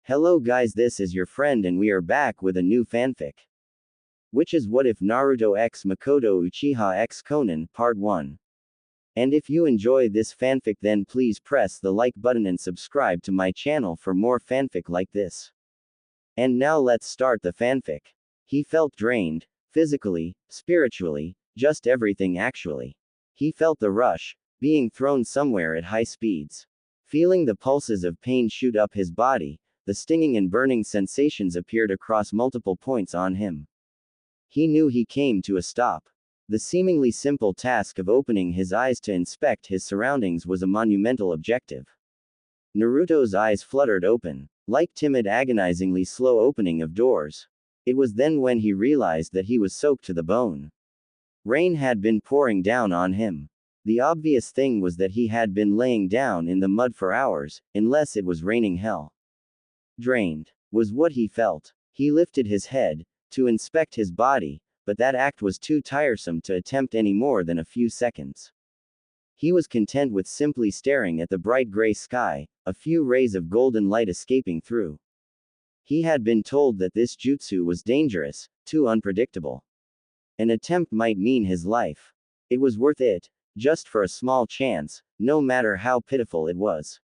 Hello guys, this is your friend and we are back with a new fanfic. Which is What If Naruto x Mikoto Uchiha x Konan, Part 1. And if you enjoy this fanfic then please press the like button and subscribe to my channel for more fanfic like this. And now let's start the fanfic. He felt drained, physically, spiritually, just everything actually. He felt the rush, being thrown somewhere at high speeds. Feeling the pulses of pain shoot up his body. The stinging and burning sensations appeared across multiple points on him. He knew he came to a stop. The seemingly simple task of opening his eyes to inspect his surroundings was a monumental objective. Naruto's eyes fluttered open, like timid agonizingly slow opening of doors. It was then when he realized that he was soaked to the bone. Rain had been pouring down on him. The obvious thing was that he had been laying down in the mud for hours, unless it was raining hell. Drained was what he felt. He lifted his head to inspect his body, but that act was too tiresome to attempt any more than a few seconds. He was content with simply staring at the bright gray sky, a few rays of golden light escaping through. He had been told that this jutsu was dangerous, too unpredictable. An attempt might mean his life. It was worth it, just for a small chance, no matter how pitiful it was.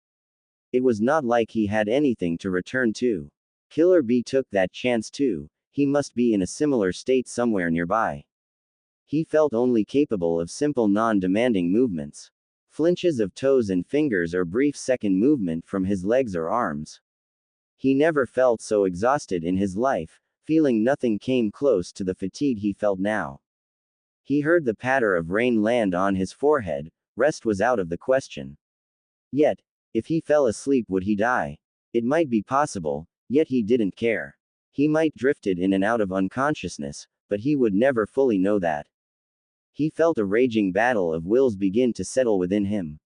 It was not like he had anything to return to. Killer B took that chance too. He must be in a similar state somewhere nearby. He felt only capable of simple non-demanding movements. Flinches of toes and fingers or brief second movement from his legs or arms. He never felt so exhausted in his life, feeling nothing came close to the fatigue he felt now. He heard the patter of rain land on his forehead. Rest was out of the question. Yet, if he fell asleep would he die? It might be possible, yet he didn't care. He might drifted in and out of unconsciousness, but he would never fully know that. He felt a raging battle of wills begin to settle within him.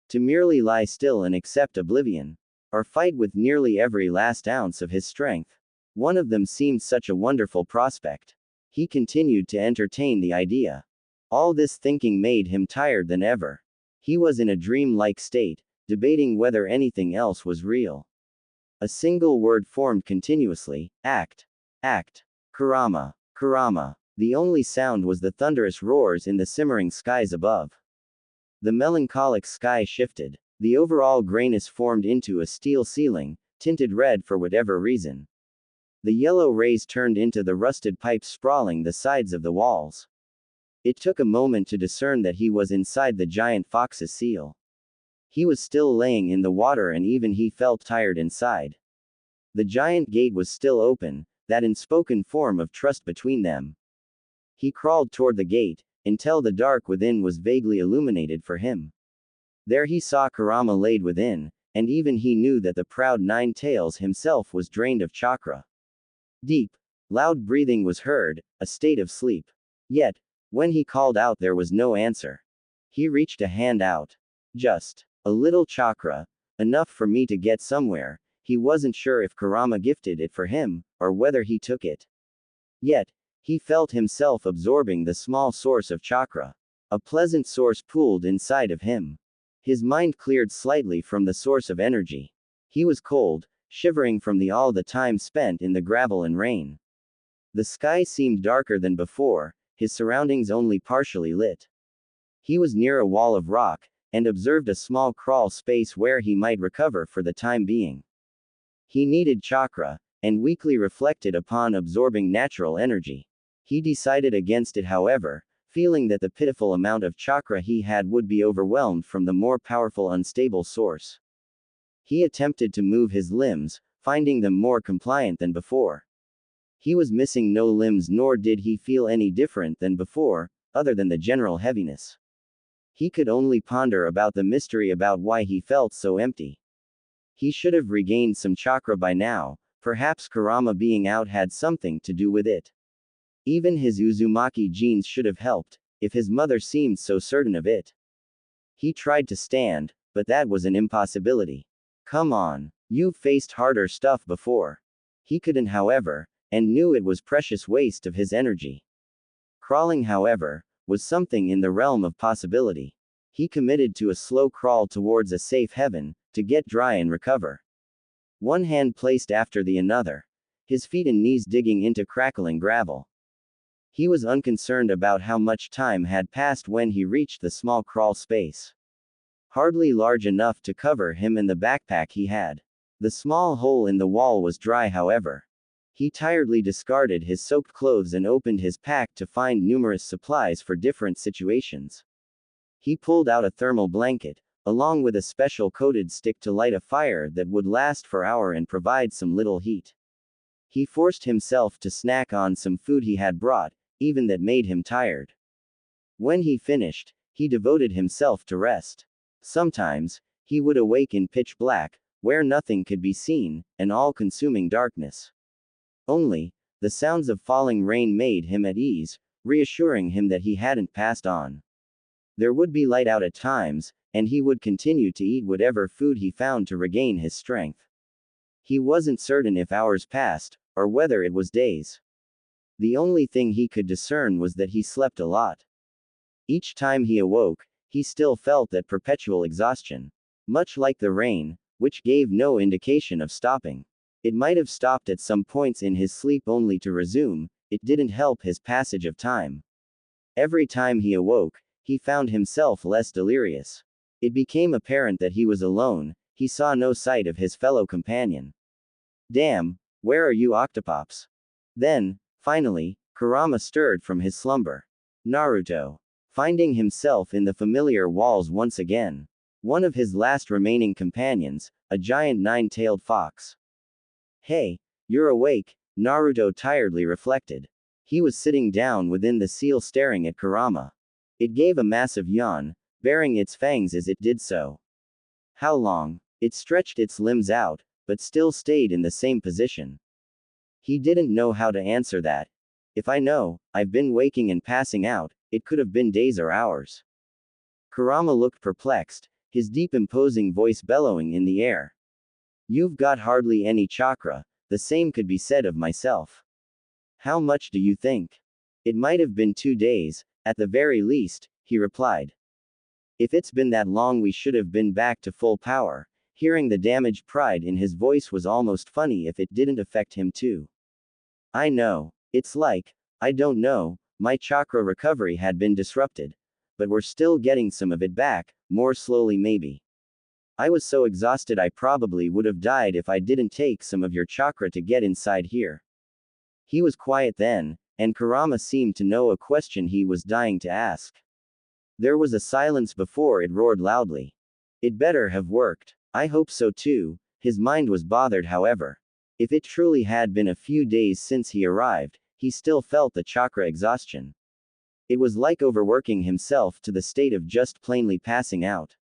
To merely lie still and accept oblivion. Or fight with nearly every last ounce of his strength. One of them seemed such a wonderful prospect. He continued to entertain the idea. All this thinking made him tired than ever. He was in a dream-like state, debating whether anything else was real. A single word formed continuously: act. Act. Kurama. Kurama. The only sound was the thunderous roars in the simmering skies above. The melancholic sky shifted. The overall grayness formed into a steel ceiling, tinted red for whatever reason. The yellow rays turned into the rusted pipes sprawling the sides of the walls. It took a moment to discern that he was inside the giant fox's seal. He was still laying in the water and even he felt tired inside. The giant gate was still open, that unspoken form of trust between them. He crawled toward the gate, until the dark within was vaguely illuminated for him. There he saw Kurama laid within, and even he knew that the proud Nine Tails himself was drained of chakra. Deep, loud breathing was heard, a state of sleep. Yet, when he called out there was no answer. He reached a hand out. Just a little chakra, enough for me to get somewhere. He wasn't sure if Kurama gifted it for him, or whether he took it. Yet, he felt himself absorbing the small source of chakra. A pleasant source pooled inside of him. His mind cleared slightly from the source of energy. He was cold, shivering from all the time spent in the gravel and rain. The sky seemed darker than before, his surroundings only partially lit. He was near a wall of rock, and observed a small crawl space where he might recover for the time being. He needed chakra, and weakly reflected upon absorbing natural energy. He decided against it however, feeling that the pitiful amount of chakra he had would be overwhelmed from the more powerful unstable source. He attempted to move his limbs, finding them more compliant than before. He was missing no limbs nor did he feel any different than before, other than the general heaviness. He could only ponder about the mystery about why he felt so empty. He should have regained some chakra by now, perhaps Kurama being out had something to do with it. Even his Uzumaki genes should have helped, if his mother seemed so certain of it. He tried to stand, but that was an impossibility. Come on, you've faced harder stuff before. He couldn't however, and knew it was precious waste of his energy. Crawling however, was something in the realm of possibility. He committed to a slow crawl towards a safe heaven, to get dry and recover. one hand placed after the another, his feet and knees digging into crackling gravel. He was unconcerned about how much time had passed when he reached the small crawl space. Hardly large enough to cover him and the backpack he had. The small hole in the wall was dry, however. He tiredly discarded his soaked clothes and opened his pack to find numerous supplies for different situations. He pulled out a thermal blanket, along with a special coated stick to light a fire that would last for hours and provide some little heat. He forced himself to snack on some food he had brought, even that made him tired. When he finished, he devoted himself to rest. Sometimes, he would awake in pitch black, where nothing could be seen, an all-consuming darkness. Only, the sounds of falling rain made him at ease, reassuring him that he hadn't passed on. There would be light out at times, and he would continue to eat whatever food he found to regain his strength. He wasn't certain if hours passed, or whether it was days. The only thing he could discern was that he slept a lot. Each time he awoke, he still felt that perpetual exhaustion. Much like the rain, which gave no indication of stopping. It might have stopped at some points in his sleep only to resume, it didn't help his passage of time. Every time he awoke, he found himself less delirious. It became apparent that he was alone, he saw no sight of his fellow companion. Damn, where are you, Octopops? Then, finally, Kurama stirred from his slumber. Naruto. Finding himself in the familiar walls once again. One of his last remaining companions, a giant nine-tailed fox. Hey, you're awake, Naruto tiredly reflected. He was sitting down within the seal staring at Kurama. It gave a massive yawn, baring its fangs as it did so. How long? It stretched its limbs out, but still stayed in the same position. He didn't know how to answer that. If I know, I've been waking and passing out, it could have been days or hours. Kurama looked perplexed, his deep imposing voice bellowing in the air. You've got hardly any chakra, the same could be said of myself. How much do you think? It might have been 2 days, at the very least, he replied. If it's been that long we should have been back to full power. Hearing the damaged pride in his voice was almost funny if it didn't affect him too. I know. It's like, I don't know, my chakra recovery had been disrupted. But we're still getting some of it back, more slowly maybe. I was so exhausted I probably would have died if I didn't take some of your chakra to get inside here. He was quiet then, and Kurama seemed to know a question he was dying to ask. There was a silence before it roared loudly. It better have worked. I hope so too. His mind was bothered, however. If it truly had been a few days since he arrived, he still felt the chakra exhaustion. It was like overworking himself to the state of just plainly passing out.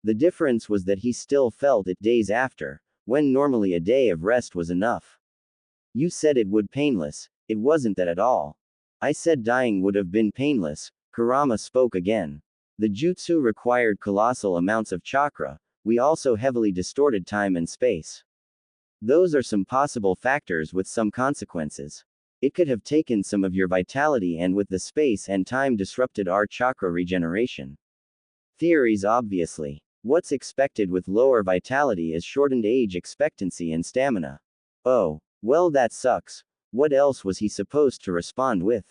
The difference was that he still felt it days after, when normally a day of rest was enough. You said it would painless, it wasn't that at all. I said dying would have been painless, Kurama spoke again. The jutsu required colossal amounts of chakra, we also heavily distorted time and space. Those are some possible factors with some consequences. It could have taken some of your vitality and with the space and time disrupted our chakra regeneration. Theories obviously. What's expected with lower vitality is shortened age expectancy and stamina. Oh, well that sucks. What else was he supposed to respond with?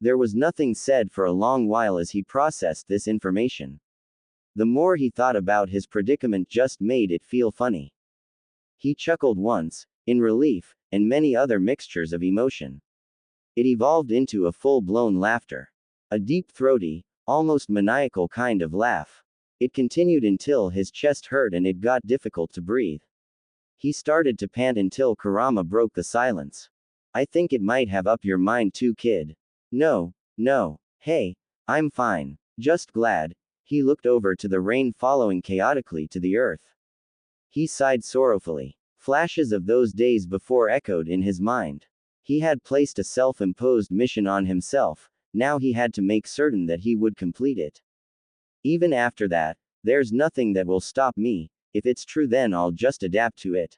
There was nothing said for a long while as he processed this information. The more he thought about his predicament just made it feel funny. He chuckled once, in relief, and many other mixtures of emotion. It evolved into a full-blown laughter. A deep throaty, almost maniacal kind of laugh. It continued until his chest hurt and it got difficult to breathe. He started to pant until Kurama broke the silence. I think it might have up your mind too, kid. No, hey, I'm fine. Just glad. He looked over to the rain following chaotically to the earth. He sighed sorrowfully. Flashes of those days before echoed in his mind. He had placed a self-imposed mission on himself, now he had to make certain that he would complete it. Even after that, there's nothing that will stop me, if it's true then I'll just adapt to it.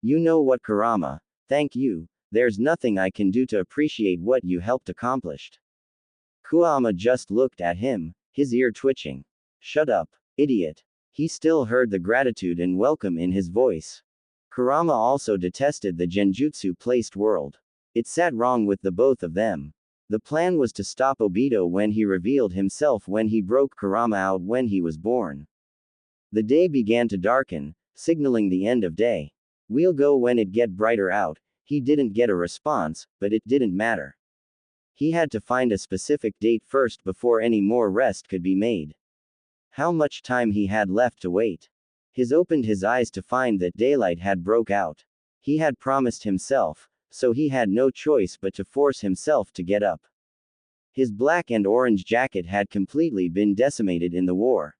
You know what, Kurama, thank you, there's nothing I can do to appreciate what you helped accomplish. Kurama just looked at him, his ear twitching. Shut up, idiot. He still heard the gratitude and welcome in his voice. Kurama also detested the genjutsu-placed world. It sat wrong with the both of them. The plan was to stop Obito when he revealed himself when he broke Kurama out when he was born. The day began to darken, signaling the end of day. "We'll go when it get brighter out." He didn't get a response, but it didn't matter. He had to find a specific date first before any more rest could be made. How much time he had left to wait? He opened his eyes to find that daylight had broke out. He had promised himself, so he had no choice but to force himself to get up. His black and orange jacket had completely been decimated in the war.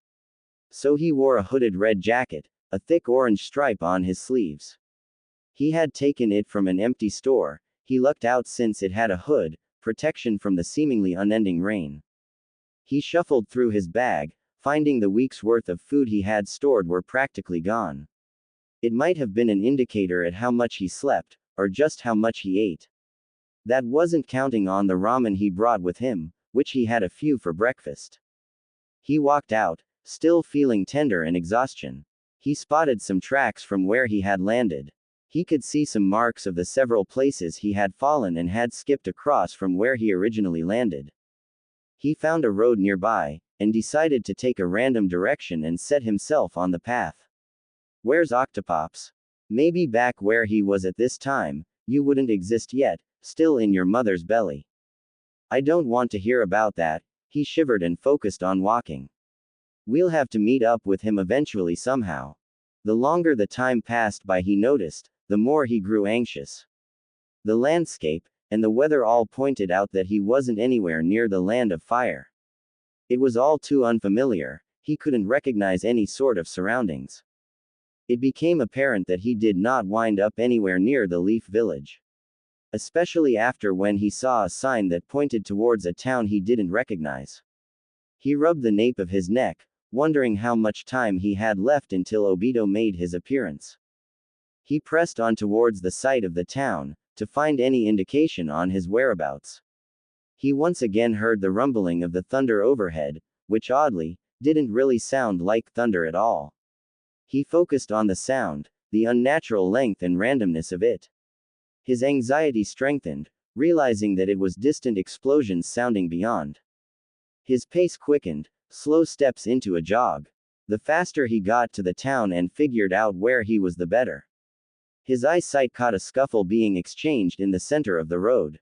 So he wore a hooded red jacket, a thick orange stripe on his sleeves. He had taken it from an empty store. He lucked out since it had a hood, protection from the seemingly unending rain. He shuffled through his bag, finding the week's worth of food he had stored were practically gone. It might have been an indicator at how much he slept, or just how much he ate. That wasn't counting on the ramen he brought with him, which he had a few for breakfast. He walked out, still feeling tender and exhaustion. He spotted some tracks from where he had landed. He could see some marks of the several places he had fallen and had skipped across from where he originally landed. He found a road nearby, and decided to take a random direction and set himself on the path. "Where's Octopops? Maybe back where he was at this time, you wouldn't exist yet, still in your mother's belly." "I don't want to hear about that." He shivered and focused on walking. "We'll have to meet up with him eventually somehow." The longer the time passed by, he noticed, the more he grew anxious. The landscape, and the weather all pointed out that he wasn't anywhere near the land of fire. It was all too unfamiliar, he couldn't recognize any sort of surroundings. It became apparent that he did not wind up anywhere near the Leaf Village. Especially after when he saw a sign that pointed towards a town he didn't recognize. He rubbed the nape of his neck, wondering how much time he had left until Obito made his appearance. He pressed on towards the site of the town, to find any indication on his whereabouts. He once again heard the rumbling of the thunder overhead, which oddly, didn't really sound like thunder at all. He focused on the sound, the unnatural length and randomness of it. His anxiety strengthened, realizing that it was distant explosions sounding beyond. His pace quickened, slow steps into a jog. The faster he got to the town and figured out where he was, the better. His eyesight caught a scuffle being exchanged in the center of the road.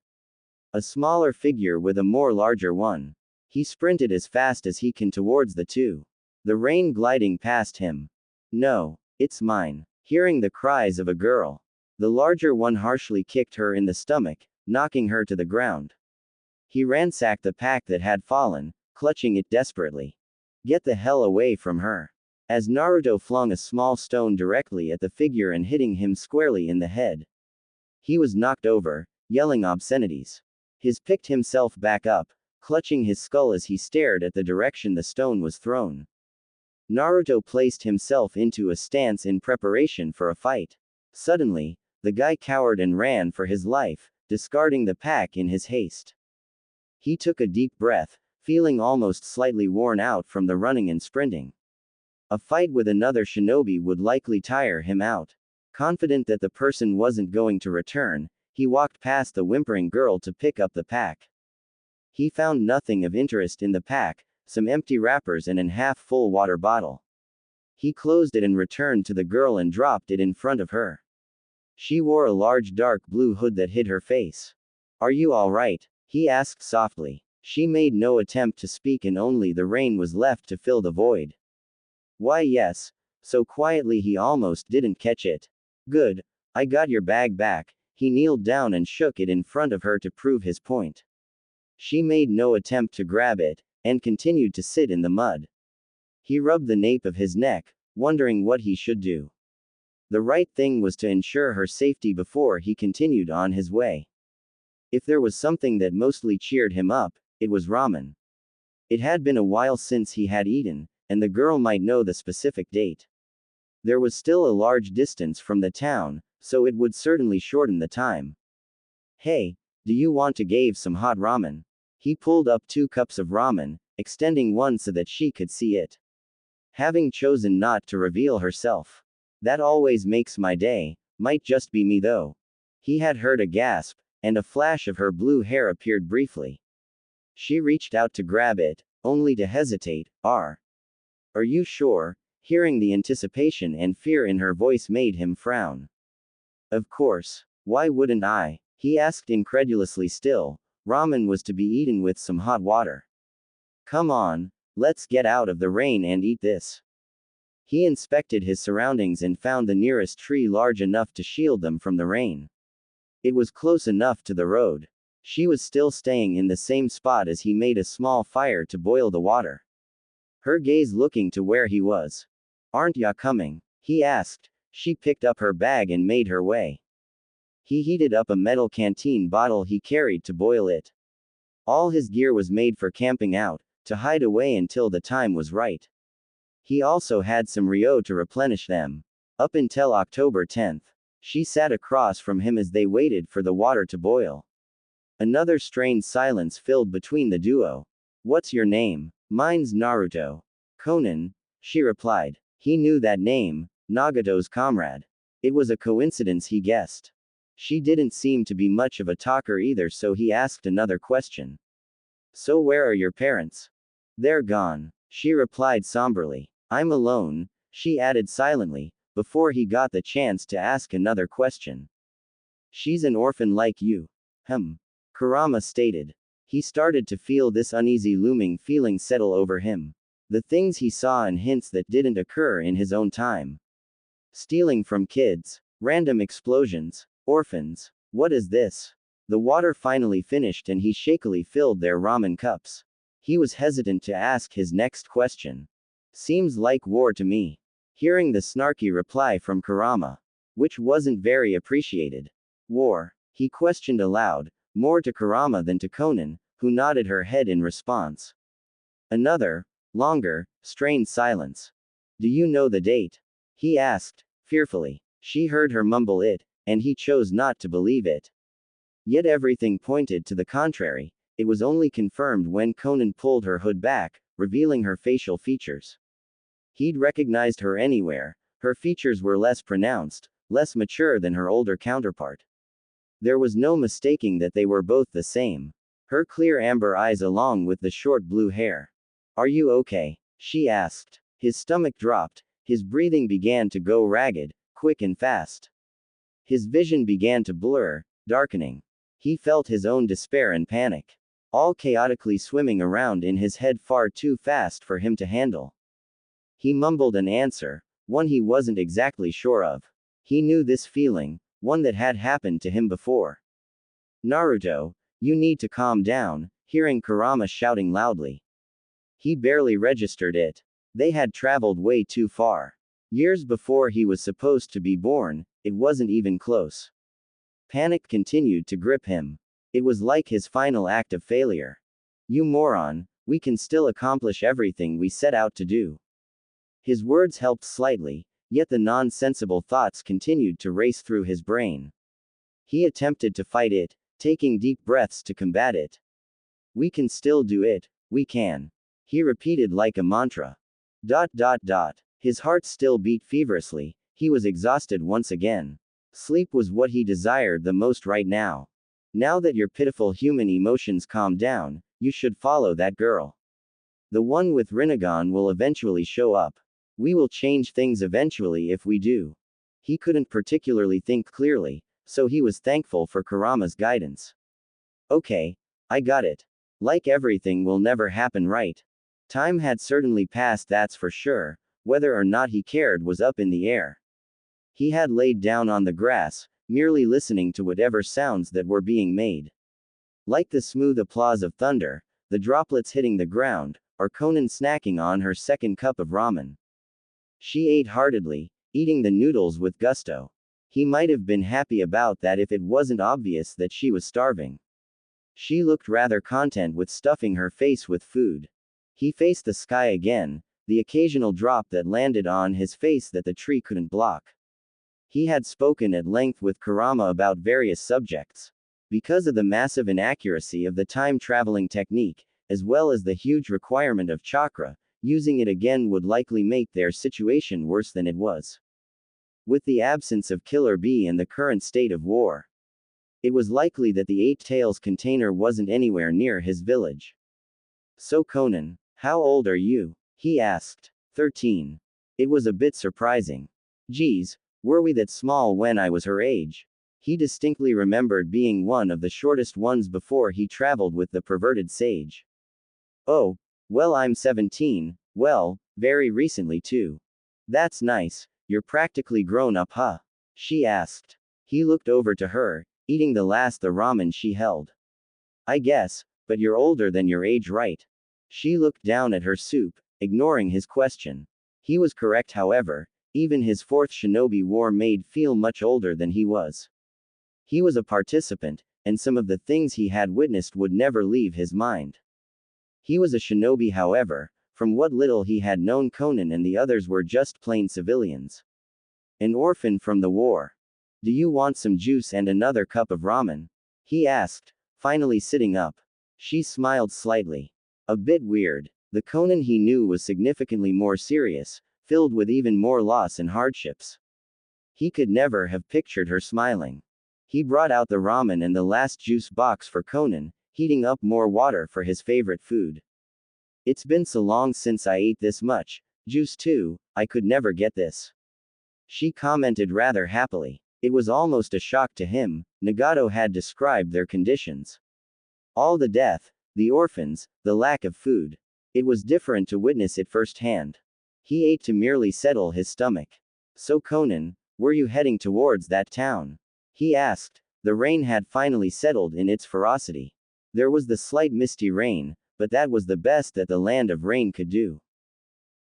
A smaller figure with a more larger one. He sprinted as fast as he can towards the two. The rain gliding past him. "No, it's mine." Hearing the cries of a girl. The larger one harshly kicked her in the stomach, knocking her to the ground. He ransacked the pack that had fallen, clutching it desperately. "Get the hell away from her." As Naruto flung a small stone directly at the figure and hitting him squarely in the head. He was knocked over, yelling obscenities. He picked himself back up, clutching his skull as he stared at the direction the stone was thrown. Naruto placed himself into a stance in preparation for a fight. Suddenly, the guy cowered and ran for his life, discarding the pack in his haste. He took a deep breath, feeling almost slightly worn out from the running and sprinting. A fight with another shinobi would likely tire him out. Confident that the person wasn't going to return, he walked past the whimpering girl to pick up the pack. He found nothing of interest in the pack, some empty wrappers and an half-full water bottle. He closed it and returned to the girl and dropped it in front of her. She wore a large dark blue hood that hid her face. "Are you all right?" he asked softly. She made no attempt to speak and only the rain was left to fill the void. "Why yes," so quietly he almost didn't catch it. "Good. I got your bag back." He kneeled down and shook it in front of her to prove his point. She made no attempt to grab it, and continued to sit in the mud. He rubbed the nape of his neck, wondering what he should do. The right thing was to ensure her safety before he continued on his way. If there was something that mostly cheered him up, it was ramen. It had been a while since he had eaten, and the girl might know the specific date. There was still a large distance from the town, so it would certainly shorten the time. "Hey, do you want to give some hot ramen?" He pulled up 2 cups of ramen, extending one so that she could see it. Having chosen not to reveal herself. "That always makes my day." Might just be me though. He had heard a gasp, and a flash of her blue hair appeared briefly. She reached out to grab it, only to hesitate. Are you sure? Hearing the anticipation and fear in her voice made him frown. Of course. Why wouldn't I? He asked incredulously still. Ramen was to be eaten with some hot water. Come on, let's get out of the rain and eat this. He inspected his surroundings and found the nearest tree large enough to shield them from the rain. It was close enough to the road. She was still staying in the same spot as he made a small fire to boil the water. Her gaze looking to where he was. Aren't ya coming? He asked. She picked up her bag and made her way. He heated up a metal canteen bottle he carried to boil it. All his gear was made for camping out, to hide away until the time was right. He also had some ryo to replenish them. Up until October 10th. She sat across from him as they waited for the water to boil. Another strained silence filled between the duo. What's your name? Mine's Naruto. Konan, she replied. He knew that name, Nagato's comrade. It was a coincidence he guessed. She didn't seem to be much of a talker either, so he asked another question. So where are your parents? They're gone, she replied somberly. I'm alone, she added silently, before he got the chance to ask another question. She's an orphan like you. Kurama stated. He started to feel this uneasy looming feeling settle over him. The things he saw and hints that didn't occur in his own time. Stealing from kids. Random explosions. Orphans. What is this? The water finally finished and he shakily filled their ramen cups. He was hesitant to ask his next question. Seems like war to me. Hearing the snarky reply from Kurama. Which wasn't very appreciated. War? He questioned aloud, more to Kurama than to Konan, who nodded her head in response. Another, longer, strained silence. Do you know the date? He asked, fearfully. She heard her mumble it, and he chose not to believe it. Yet everything pointed to the contrary. It was only confirmed when Konan pulled her hood back, revealing her facial features. He'd recognized her anywhere. Her features were less pronounced, less mature than her older counterpart. There was no mistaking that they were both the same. Her clear amber eyes along with the short blue hair. Are you okay? She asked. His stomach dropped, his breathing began to go ragged, quick and fast. His vision began to blur, darkening. He felt his own despair and panic. All chaotically swimming around in his head far too fast for him to handle. He mumbled an answer, one he wasn't exactly sure of. He knew this feeling, one that had happened to him before. Naruto, you need to calm down, hearing Kurama shouting loudly. He barely registered it. They had traveled way too far. Years before he was supposed to be born, it wasn't even close. Panic continued to grip him. It was like his final act of failure. You moron, we can still accomplish everything we set out to do. His words helped slightly, yet the nonsensible thoughts continued to race through his brain. He attempted to fight it, taking deep breaths to combat it. We can still do it, we can. He repeated like a mantra. ... His heart still beat feverishly, he was exhausted once again. Sleep was what he desired the most right now. Now that your pitiful human emotions calm down, you should follow that girl. The one with Rinnegan will eventually show up. We will change things eventually if we do. He couldn't particularly think clearly, so he was thankful for Kurama's guidance. Okay, I got it. Like everything will never happen right. Time had certainly passed, that's for sure. Whether or not he cared was up in the air. He had laid down on the grass, merely listening to whatever sounds that were being made. Like the smooth applause of thunder, the droplets hitting the ground, or Konan snacking on her second cup of ramen. She ate heartedly, eating the noodles with gusto. He might have been happy about that if it wasn't obvious that she was starving. She looked rather content with stuffing her face with food. He faced the sky again, the occasional drop that landed on his face that the tree couldn't block. He had spoken at length with Kurama about various subjects. Because of the massive inaccuracy of the time-traveling technique, as well as the huge requirement of chakra, using it again would likely make their situation worse than it was. With the absence of Killer Bee and the current state of war, it was likely that the Eight Tails container wasn't anywhere near his village. So Konan, how old are you? He asked. 13. It was a bit surprising. Geez, were we that small when I was her age? He distinctly remembered being one of the shortest ones before he traveled with the perverted sage. Oh, well, I'm 17, well, very recently too. That's nice, you're practically grown up, huh? She asked. He looked over to her, eating the ramen she held. I guess, but you're older than your age, right? She looked down at her soup, ignoring his question. He was correct, however, even his fourth shinobi war made feel much older than he was. He was a participant, and some of the things he had witnessed would never leave his mind. He was a shinobi, however. From what little he had known, Konan and the others were just plain civilians. An orphan from the war. Do you want some juice and another cup of ramen? He asked, finally sitting up. She smiled slightly. A bit weird. The Konan he knew was significantly more serious, filled with even more loss and hardships. He could never have pictured her smiling. He brought out the ramen and the last juice box for Konan, heating up more water for his favorite food. It's been so long since I ate this much juice too, I could never get this. She commented rather happily. It was almost a shock to him. Nagato had described their conditions. All the death, the orphans, the lack of food. It was different to witness it firsthand. He ate to merely settle his stomach. So Konan, were you heading towards that town? He asked. The rain had finally settled in its ferocity. There was the slight misty rain, but that was the best that the land of rain could do.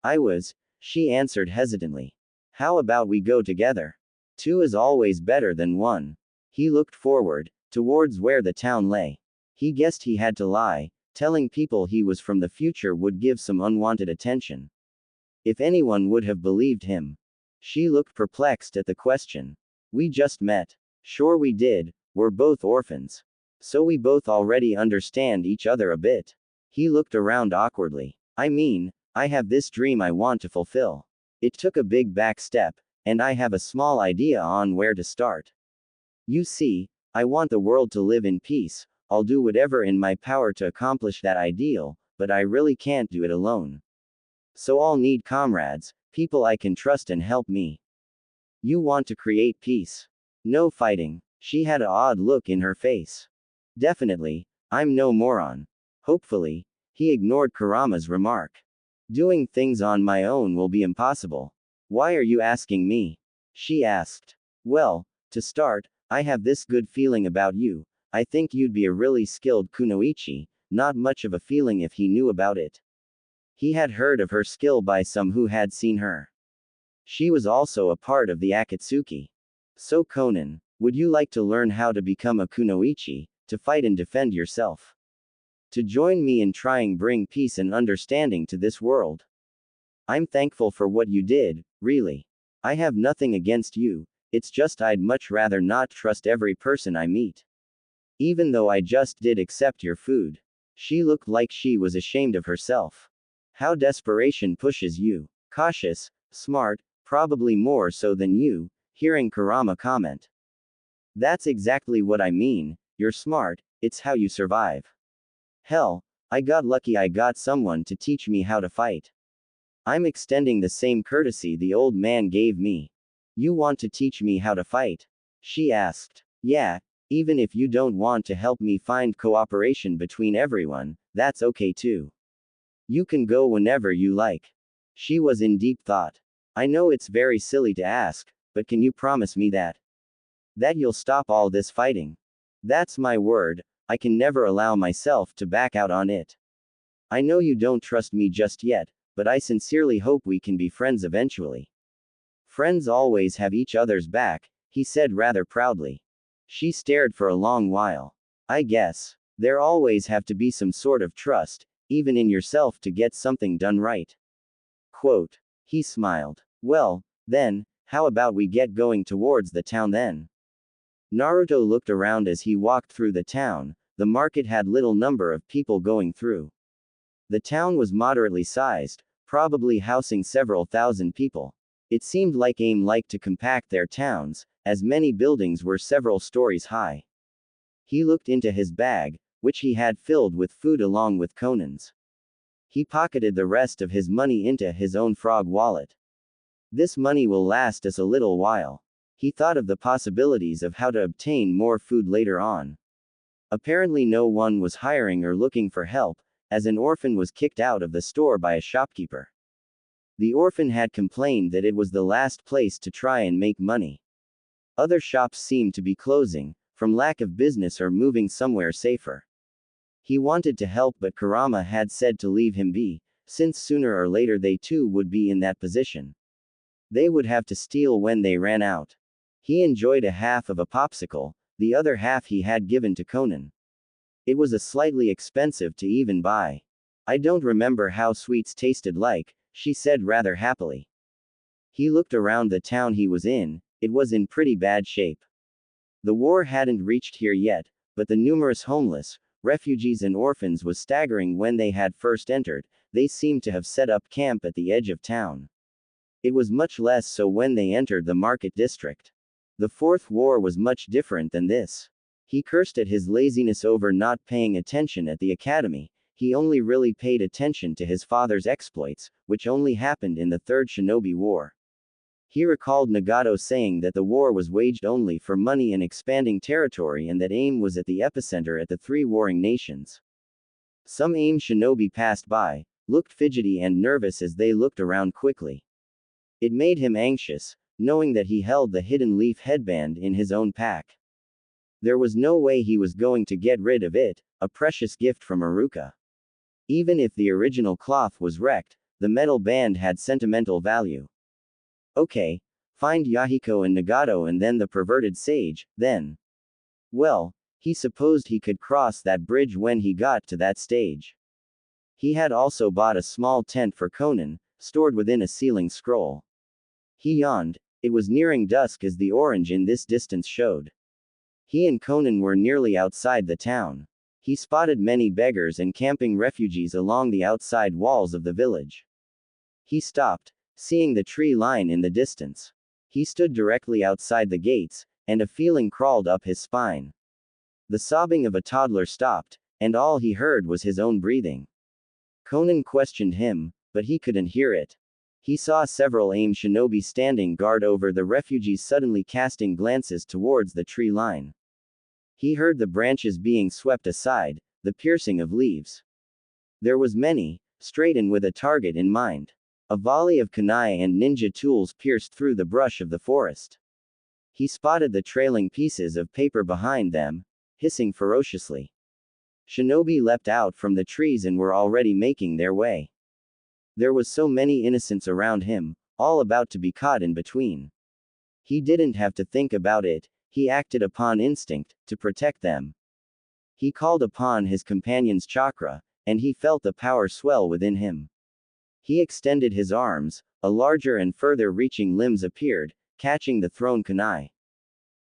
I was, she answered hesitantly. How about we go together? Two is always better than one. He looked forward, towards where the town lay. He guessed he had to lie, telling people he was from the future would give some unwanted attention. If anyone would have believed him. She looked perplexed at the question. We just met. Sure we did, we're both orphans. So we both already understand each other a bit. He looked around awkwardly. I mean, I have this dream I want to fulfill. It took a big back step, and I have a small idea on where to start. You see, I want the world to live in peace. I'll do whatever in my power to accomplish that ideal, but I really can't do it alone. So I'll need comrades, people I can trust and help me. You want to create peace. No fighting. She had an odd look in her face. Definitely, I'm no moron. Hopefully, he ignored Kurama's remark. Doing things on my own will be impossible. Why are you asking me? She asked. Well, to start, I have this good feeling about you. I think you'd be a really skilled kunoichi, not much of a feeling if he knew about it. He had heard of her skill by some who had seen her. She was also a part of the Akatsuki. So Konan, would you like to learn how to become a kunoichi, to fight and defend yourself? To join me in trying bring peace and understanding to this world? I'm thankful for what you did, really. I have nothing against you, it's just I'd much rather not trust every person I meet. Even though I just did accept your food. She looked like she was ashamed of herself. How desperation pushes you. Cautious, smart, probably more so than you, hearing Kurama comment. That's exactly what I mean, you're smart, it's how you survive. Hell, I got lucky I got someone to teach me how to fight. I'm extending the same courtesy the old man gave me. You want to teach me how to fight? She asked. Yeah, even if you don't want to help me find cooperation between everyone, that's okay too. You can go whenever you like. She was in deep thought. I know it's very silly to ask, but can you promise me that you'll stop all this fighting? That's my word, I can never allow myself to back out on it. I know you don't trust me just yet, but I sincerely hope we can be friends eventually. Friends always have each other's back, he said rather proudly. She stared for a long while. I guess. There always have to be some sort of trust, even in yourself to get something done right. Quote. He smiled. Well, then, how about we get going towards the town then? Naruto looked around as he walked through the town. The market had little number of people going through. The town was moderately sized, probably housing several thousand people. It seemed like AIM liked to compact their towns, as many buildings were several stories high. He looked into his bag, which he had filled with food along with Conan's. He pocketed the rest of his money into his own frog wallet. This money will last us a little while. He thought of the possibilities of how to obtain more food later on. Apparently no one was hiring or looking for help, as an orphan was kicked out of the store by a shopkeeper. The orphan had complained that it was the last place to try and make money. Other shops seemed to be closing, from lack of business or moving somewhere safer. He wanted to help, but Kurama had said to leave him be, since sooner or later they too would be in that position. They would have to steal when they ran out. He enjoyed a half of a popsicle, the other half he had given to Konan. It was a slightly expensive to even buy. I don't remember how sweets tasted like, she said rather happily. He looked around the town he was in, it was in pretty bad shape. The war hadn't reached here yet, but the numerous homeless, refugees and orphans was staggering when they had first entered. They seemed to have set up camp at the edge of town. It was much less so when they entered the market district. The Fourth War was much different than this. He cursed at his laziness over not paying attention at the academy. He only really paid attention to his father's exploits, which only happened in the Third Shinobi War. He recalled Nagato saying that the war was waged only for money and expanding territory, and that AIM was at the epicenter at the three warring nations. Some AIM shinobi passed by, looked fidgety and nervous as they looked around quickly. It made him anxious, knowing that he held the hidden leaf headband in his own pack. There was no way he was going to get rid of it, a precious gift from Aruka. Even if the original cloth was wrecked, the metal band had sentimental value. Okay, find Yahiko and Nagato and then the perverted sage, then. Well, he supposed he could cross that bridge when he got to that stage. He had also bought a small tent for Konan, stored within a ceiling scroll. He yawned. It was nearing dusk as the orange in this distance showed. He and Konan were nearly outside the town. He spotted many beggars and camping refugees along the outside walls of the village. He stopped, seeing the tree line in the distance. He stood directly outside the gates, and a feeling crawled up his spine. The sobbing of a toddler stopped, and all he heard was his own breathing. Konan questioned him, but he couldn't hear it. He saw several AIM shinobi standing guard over the refugees, suddenly casting glances towards the tree line. He heard the branches being swept aside, the piercing of leaves. There was many, straight and with a target in mind. A volley of kunai and ninja tools pierced through the brush of the forest. He spotted the trailing pieces of paper behind them, hissing ferociously. Shinobi leapt out from the trees and were already making their way. There was so many innocents around him, all about to be caught in between. He didn't have to think about it, he acted upon instinct, to protect them. He called upon his companion's chakra, and he felt the power swell within him. He extended his arms, a larger and further reaching limbs appeared, catching the thrown kunai.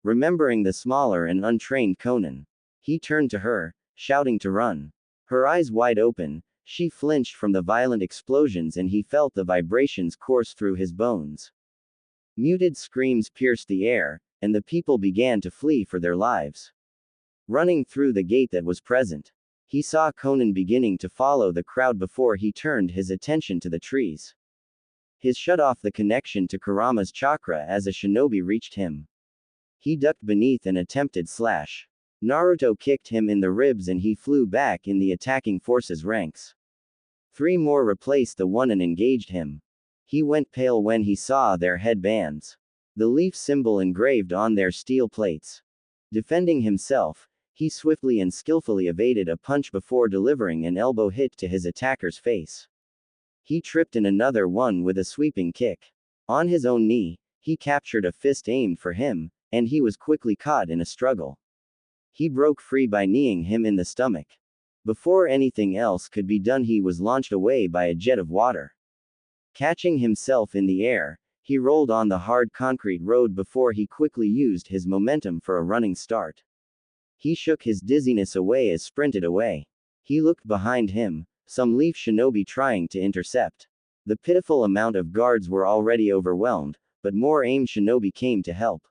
Remembering the smaller and untrained Konan, he turned to her, shouting to run. Her eyes wide open, she flinched from the violent explosions and he felt the vibrations course through his bones. Muted screams pierced the air, and the people began to flee for their lives. Running through the gate that was present, he saw Konan beginning to follow the crowd before he turned his attention to the trees. His shut off the connection to Kurama's chakra as a shinobi reached him. He ducked beneath an attempted slash. Naruto kicked him in the ribs and he flew back in the attacking force's ranks. 3 more replaced the one and engaged him. He went pale when he saw their headbands. The leaf symbol engraved on their steel plates. Defending himself, he swiftly and skillfully evaded a punch before delivering an elbow hit to his attacker's face. He tripped in another one with a sweeping kick. On his own knee, he captured a fist aimed for him, and he was quickly caught in a struggle. He broke free by kneeing him in the stomach. Before anything else could be done, he was launched away by a jet of water. Catching himself in the air, he rolled on the hard concrete road before he quickly used his momentum for a running start. He shook his dizziness away as sprinted away. He looked behind him, some leaf shinobi trying to intercept. The pitiful amount of guards were already overwhelmed, but more aimed shinobi came to help.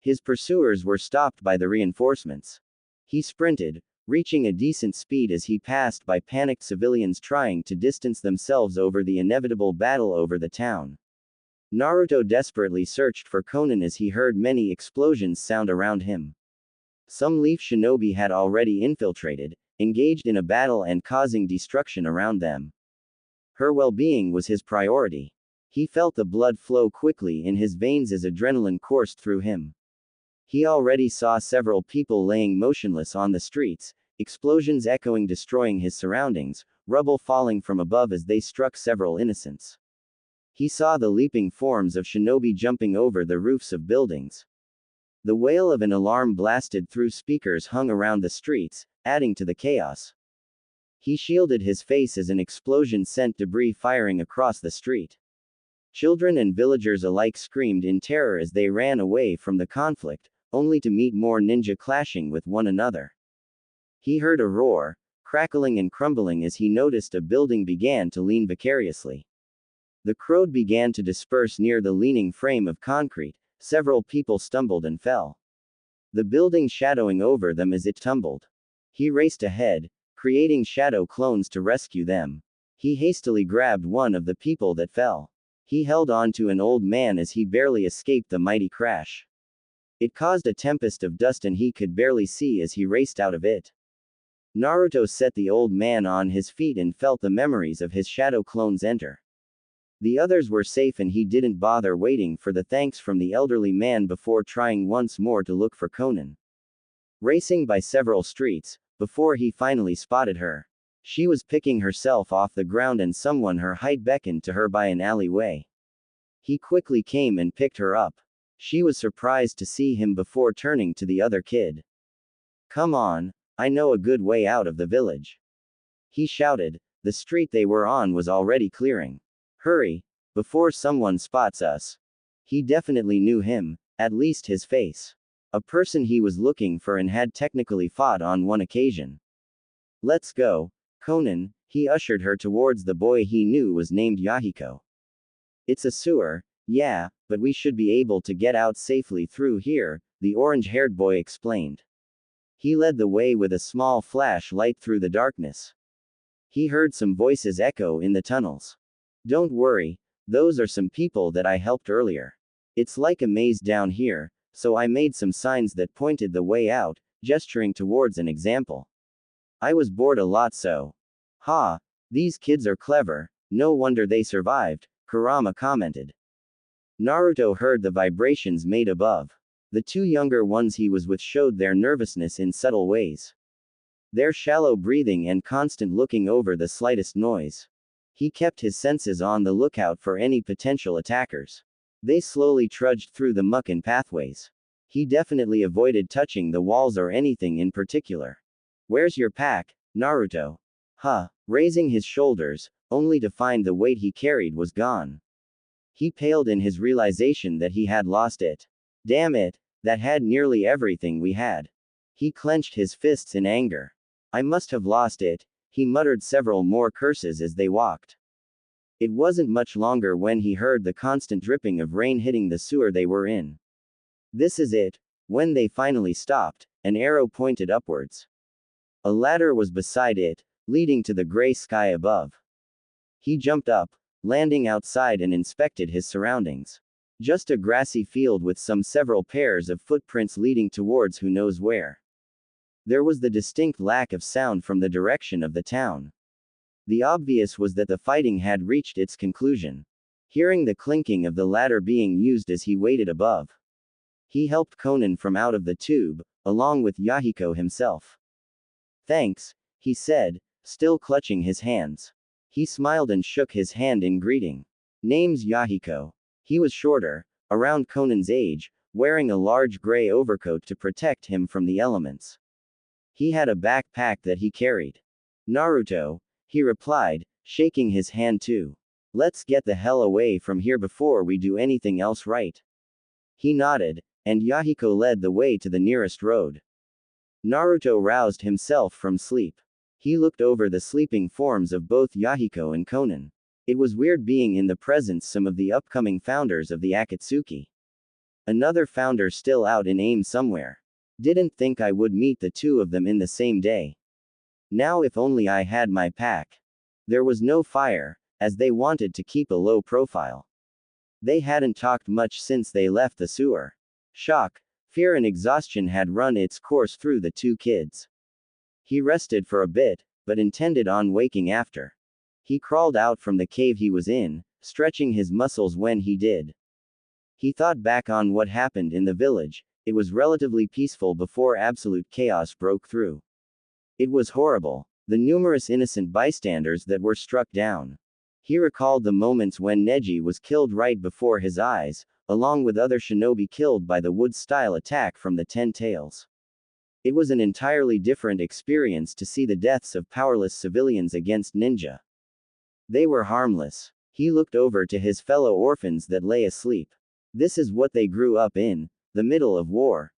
His pursuers were stopped by the reinforcements. He sprinted, reaching a decent speed as he passed by panicked civilians trying to distance themselves over the inevitable battle over the town. Naruto desperately searched for Konan as he heard many explosions sound around him. Some leaf shinobi had already infiltrated, engaged in a battle and causing destruction around them. Her well-being was his priority. He felt the blood flow quickly in his veins as adrenaline coursed through him. He already saw several people laying motionless on the streets, explosions echoing destroying his surroundings, rubble falling from above as they struck several innocents. He saw the leaping forms of shinobi jumping over the roofs of buildings. The wail of an alarm blasted through speakers hung around the streets, adding to the chaos. He shielded his face as an explosion sent debris firing across the street. Children and villagers alike screamed in terror as they ran away from the conflict, only to meet more ninja clashing with one another. He heard a roar, crackling and crumbling as he noticed a building began to lean vicariously. The crowd began to disperse near the leaning frame of concrete, several people stumbled and fell. The building shadowing over them as it tumbled. He raced ahead, creating shadow clones to rescue them. He hastily grabbed one of the people that fell. He held on to an old man as he barely escaped the mighty crash. It caused a tempest of dust and he could barely see as he raced out of it. Naruto set the old man on his feet and felt the memories of his shadow clones enter. The others were safe and he didn't bother waiting for the thanks from the elderly man before trying once more to look for Konan. Racing by several streets, before he finally spotted her. She was picking herself off the ground and someone her height beckoned to her by an alleyway. He quickly came and picked her up. She was surprised to see him before turning to the other kid. "Come on, I know a good way out of the village," he shouted. The street they were on was already clearing. "Hurry, before someone spots us." He definitely knew him, at least his face. A person he was looking for and had technically fought on one occasion. "Let's go, Konan," he ushered her towards the boy he knew was named Yahiko. "It's a sewer, yeah, but we should be able to get out safely through here," the orange-haired boy explained. He led the way with a small flashlight through the darkness. He heard some voices echo in the tunnels. "Don't worry, those are some people that I helped earlier. It's like a maze down here, so I made some signs that pointed the way out, gesturing towards an example. I was bored a lot so." "Ha, these kids are clever, no wonder they survived," Kurama commented. Naruto heard the vibrations made above. The two younger ones he was with showed their nervousness in subtle ways. Their shallow breathing and constant looking over the slightest noise. He kept his senses on the lookout for any potential attackers. They slowly trudged through the muck and pathways. He definitely avoided touching the walls or anything in particular. "Where's your pack, Naruto?" Raising his shoulders, only to find the weight he carried was gone. He paled in his realization that he had lost it. "Damn it, that had nearly everything we had." He clenched his fists in anger. "I must have lost it," he muttered several more curses as they walked. It wasn't much longer when he heard the constant dripping of rain hitting the sewer they were in. "This is it." When they finally stopped, an arrow pointed upwards. A ladder was beside it, leading to the gray sky above. He jumped up, landing outside and inspected his surroundings. Just a grassy field with some several pairs of footprints leading towards who knows where. There was the distinct lack of sound from the direction of the town. The obvious was that the fighting had reached its conclusion. Hearing the clinking of the ladder being used as he waited above. He helped Konan from out of the tube, along with Yahiko himself. "Thanks," he said, still clutching his hands. He smiled and shook his hand in greeting. "Name's Yahiko." He was shorter, around Konan's age, wearing a large gray overcoat to protect him from the elements. He had a backpack that he carried. "Naruto," he replied, shaking his hand too. "Let's get the hell away from here before we do anything else right." He nodded, and Yahiko led the way to the nearest road. Naruto roused himself from sleep. He looked over the sleeping forms of both Yahiko and Konan. It was weird being in the presence some of the upcoming founders of the Akatsuki. Another founder still out in AIM somewhere. Didn't think I would meet the two of them in the same day. Now if only I had my pack. There was no fire, as they wanted to keep a low profile. They hadn't talked much since they left the sewer. Shock, fear and exhaustion had run its course through the two kids. He rested for a bit, but intended on waking after. He crawled out from the cave he was in, stretching his muscles when he did. He thought back on what happened in the village. It was relatively peaceful before absolute chaos broke through. It was horrible, the numerous innocent bystanders that were struck down. He recalled the moments when Neji was killed right before his eyes, along with other shinobi killed by the wood-style attack from the Ten Tails. It was an entirely different experience to see the deaths of powerless civilians against ninja. They were harmless. He looked over to his fellow orphans that lay asleep. This is what they grew up in, the middle of war.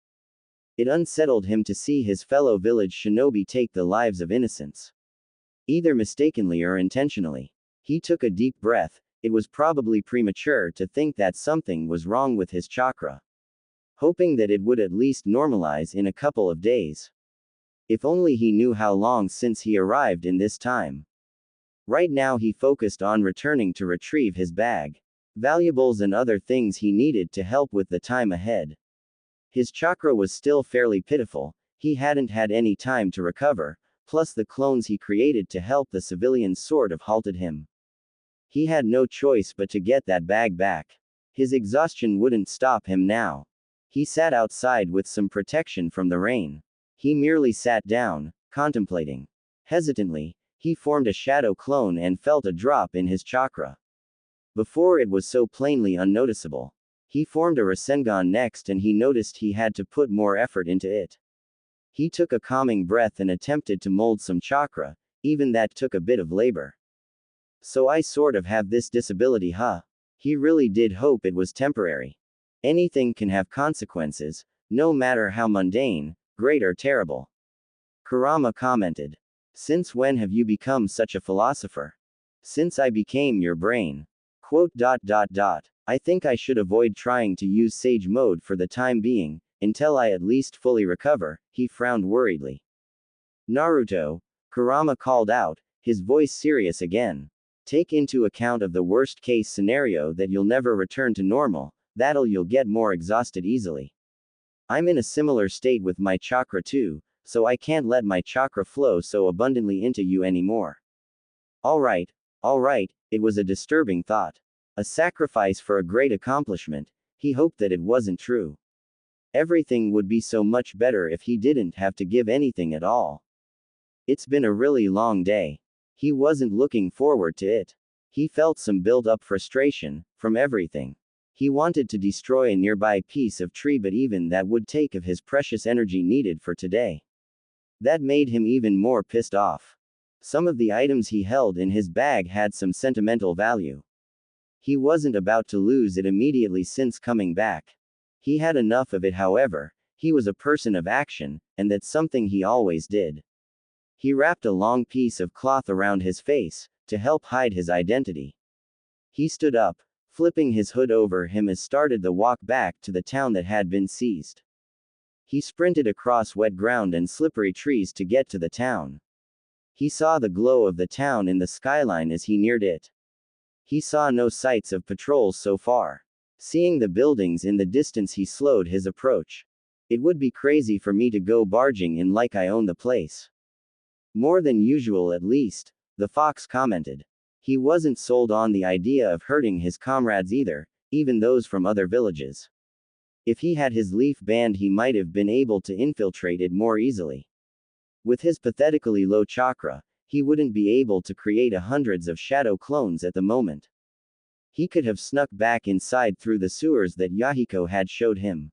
It unsettled him to see his fellow village shinobi take the lives of innocents. Either mistakenly or intentionally. He took a deep breath. It was probably premature to think that something was wrong with his chakra. Hoping that it would at least normalize in a couple of days. If only he knew how long since he arrived in this time. Right now he focused on returning to retrieve his bag. Valuables and other things he needed to help with the time ahead. His chakra was still fairly pitiful, he hadn't had any time to recover, plus the clones he created to help the civilians sort of halted him. He had no choice but to get that bag back. His exhaustion wouldn't stop him now. He sat outside with some protection from the rain. He merely sat down, contemplating. Hesitantly, he formed a shadow clone and felt a drop in his chakra. Before it was so plainly unnoticeable. He formed a Rasengan next and he noticed he had to put more effort into it. He took a calming breath and attempted to mold some chakra, even that took a bit of labor. So I sort of have this disability, huh? He really did hope it was temporary. Anything can have consequences, no matter how mundane, great or terrible. Kurama commented. Since when have you become such a philosopher? Since I became your brain. Quote. I think I should avoid trying to use sage mode for the time being, until I at least fully recover, he frowned worriedly. Naruto, Kurama called out, his voice serious again. Take into account of the worst case scenario that you'll never return to normal, that'll you'll get more exhausted easily. I'm in a similar state with my chakra too, so I can't let my chakra flow so abundantly into you anymore. Alright, it was a disturbing thought. A sacrifice for a great accomplishment, he hoped that it wasn't true. Everything would be so much better if he didn't have to give anything at all. It's been a really long day. He wasn't looking forward to it. He felt some built-up frustration, from everything. He wanted to destroy a nearby piece of tree, but even that would take of his precious energy needed for today. That made him even more pissed off. Some of the items he held in his bag had some sentimental value. He wasn't about to lose it immediately since coming back. He had enough of it, however. He was a person of action, and that's something he always did. He wrapped a long piece of cloth around his face, to help hide his identity. He stood up, flipping his hood over him and started the walk back to the town that had been seized. He sprinted across wet ground and slippery trees to get to the town. He saw the glow of the town in the skyline as he neared it. He saw no sights of patrols so far. Seeing the buildings in the distance, he slowed his approach. It would be crazy for me to go barging in like I own the place. More than usual at least, the fox commented. He wasn't sold on the idea of hurting his comrades either, even those from other villages. If he had his leaf band, he might have been able to infiltrate it more easily. With his pathetically low chakra, he wouldn't be able to create hundreds of shadow clones at the moment. He could have snuck back inside through the sewers that Yahiko had showed him.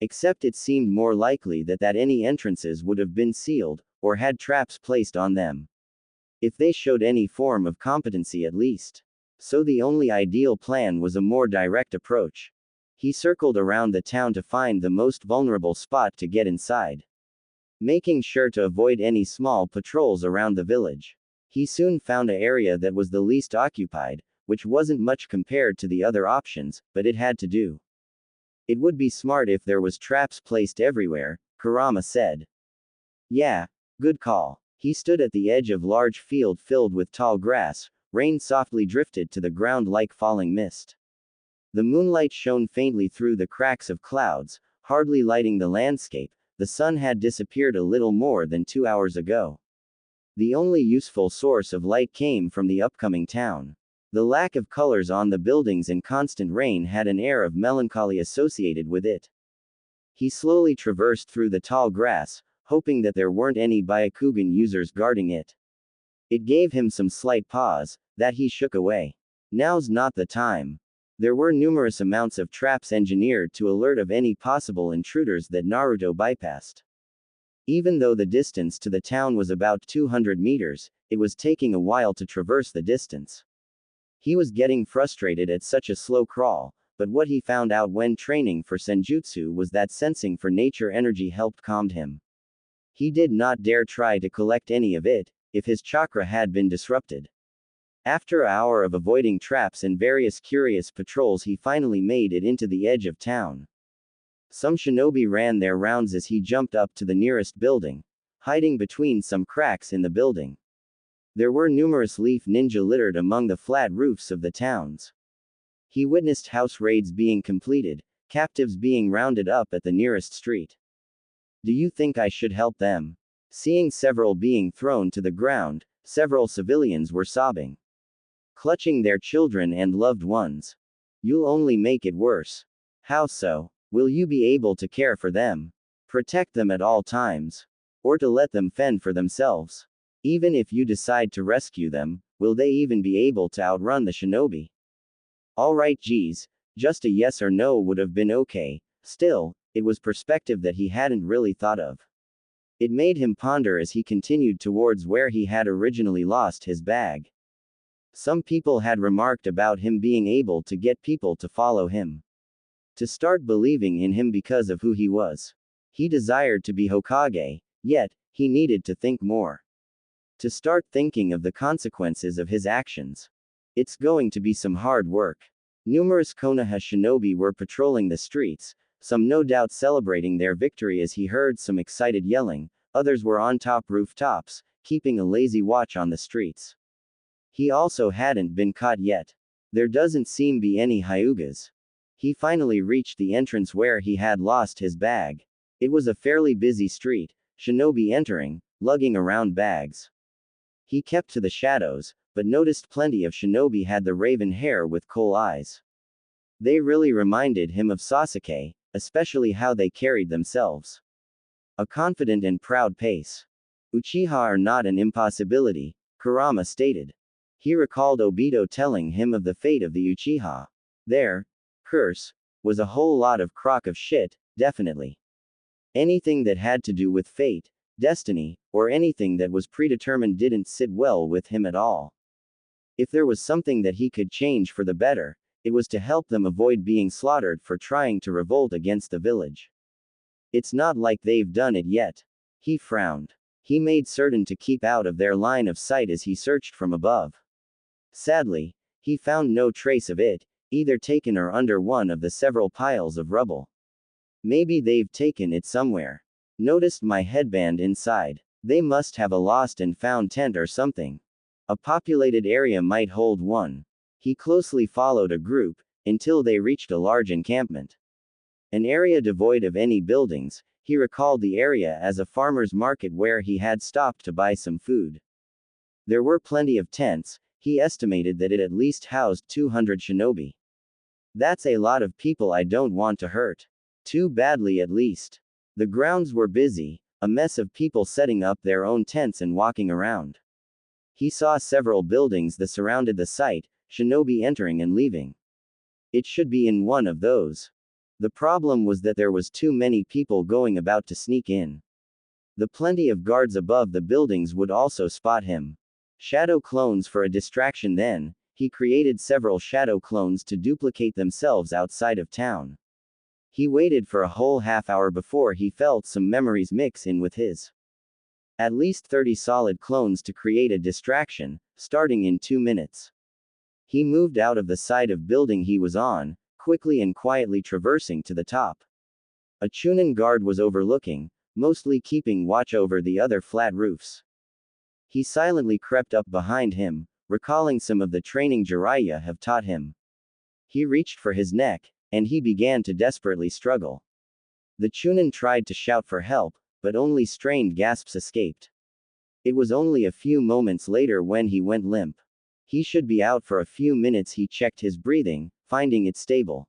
Except it seemed more likely that any entrances would have been sealed, or had traps placed on them. If they showed any form of competency at least. So the only ideal plan was a more direct approach. He circled around the town to find the most vulnerable spot to get inside. Making sure to avoid any small patrols around the village. He soon found an area that was the least occupied, which wasn't much compared to the other options, but it had to do. It would be smart if there was traps placed everywhere, Kurama said. Yeah, good call. He stood at the edge of large field filled with tall grass. Rain softly drifted to the ground like falling mist. The moonlight shone faintly through the cracks of clouds, hardly lighting the landscape. The sun had disappeared a little more than 2 hours ago. The only useful source of light came from the upcoming town. The lack of colors on the buildings and constant rain had an air of melancholy associated with it. He slowly traversed through the tall grass, hoping that there weren't any Byakugan users guarding it. It gave him some slight pause, that he shook away. Now's not the time. There were numerous amounts of traps engineered to alert of any possible intruders that Naruto bypassed. Even though the distance to the town was about 200 meters, it was taking a while to traverse the distance. He was getting frustrated at such a slow crawl, but what he found out when training for senjutsu was that sensing for nature energy helped calm him. He did not dare try to collect any of it, if his chakra had been disrupted. After an hour of avoiding traps and various curious patrols, he finally made it into the edge of town. Some shinobi ran their rounds as he jumped up to the nearest building, hiding between some cracks in the building. There were numerous leaf ninja littered among the flat roofs of the towns. He witnessed house raids being completed, captives being rounded up at the nearest street. Do you think I should help them? Seeing several being thrown to the ground, several civilians were sobbing, clutching their children and loved ones. You'll only make it worse. How so? Will you be able to care for them, protect them at all times, or to let them fend for themselves? Even if you decide to rescue them, will they even be able to outrun the shinobi? Alright, geez, just a yes or no would have been okay. Still, it was perspective that he hadn't really thought of. It made him ponder as he continued towards where he had originally lost his bag. Some people had remarked about him being able to get people to follow him, to start believing in him because of who he was. He desired to be Hokage, yet, he needed to think more. To start thinking of the consequences of his actions. It's going to be some hard work. Numerous Konoha shinobi were patrolling the streets, some no doubt celebrating their victory as he heard some excited yelling, others were on top rooftops, keeping a lazy watch on the streets. He also hadn't been caught yet. There doesn't seem be any Hyugas. He finally reached the entrance where he had lost his bag. It was a fairly busy street, shinobi entering, lugging around bags. He kept to the shadows, but noticed plenty of shinobi had the raven hair with coal eyes. They really reminded him of Sasuke, especially how they carried themselves. A confident and proud pace. Uchiha are not an impossibility, Kurama stated. He recalled Obito telling him of the fate of the Uchiha. There, curse, was a whole lot of crock of shit, definitely. Anything that had to do with fate, destiny, or anything that was predetermined didn't sit well with him at all. If there was something that he could change for the better, it was to help them avoid being slaughtered for trying to revolt against the village. It's not like they've done it yet. He frowned. He made certain to keep out of their line of sight as he searched from above. Sadly, he found no trace of it, either taken or under one of the several piles of rubble. Maybe they've taken it somewhere. Noticed my headband inside. They must have a lost and found tent or something. A populated area might hold one. He closely followed a group, until they reached a large encampment. An area devoid of any buildings. He recalled the area as a farmer's market where he had stopped to buy some food. There were plenty of tents. He estimated that it at least housed 200 shinobi. That's a lot of people I don't want to hurt. Too badly at least. The grounds were busy, a mess of people setting up their own tents and walking around. He saw several buildings that surrounded the site, shinobi entering and leaving. It should be in one of those. The problem was that there was too many people going about to sneak in. The plenty of guards above the buildings would also spot him. Shadow clones for a distraction. Then, he created several shadow clones to duplicate themselves outside of town. He waited for a whole half hour before he felt some memories mix in with his. At least 30 solid clones to create a distraction, starting in 2 minutes. He moved out of the side of building he was on, quickly and quietly traversing to the top. A Chunin guard was overlooking, mostly keeping watch over the other flat roofs. He silently crept up behind him, recalling some of the training Jiraiya have taught him. He reached for his neck, and he began to desperately struggle. The Chunin tried to shout for help, but only strained gasps escaped. It was only a few moments later when he went limp. He should be out for a few minutes. He checked his breathing, finding it stable.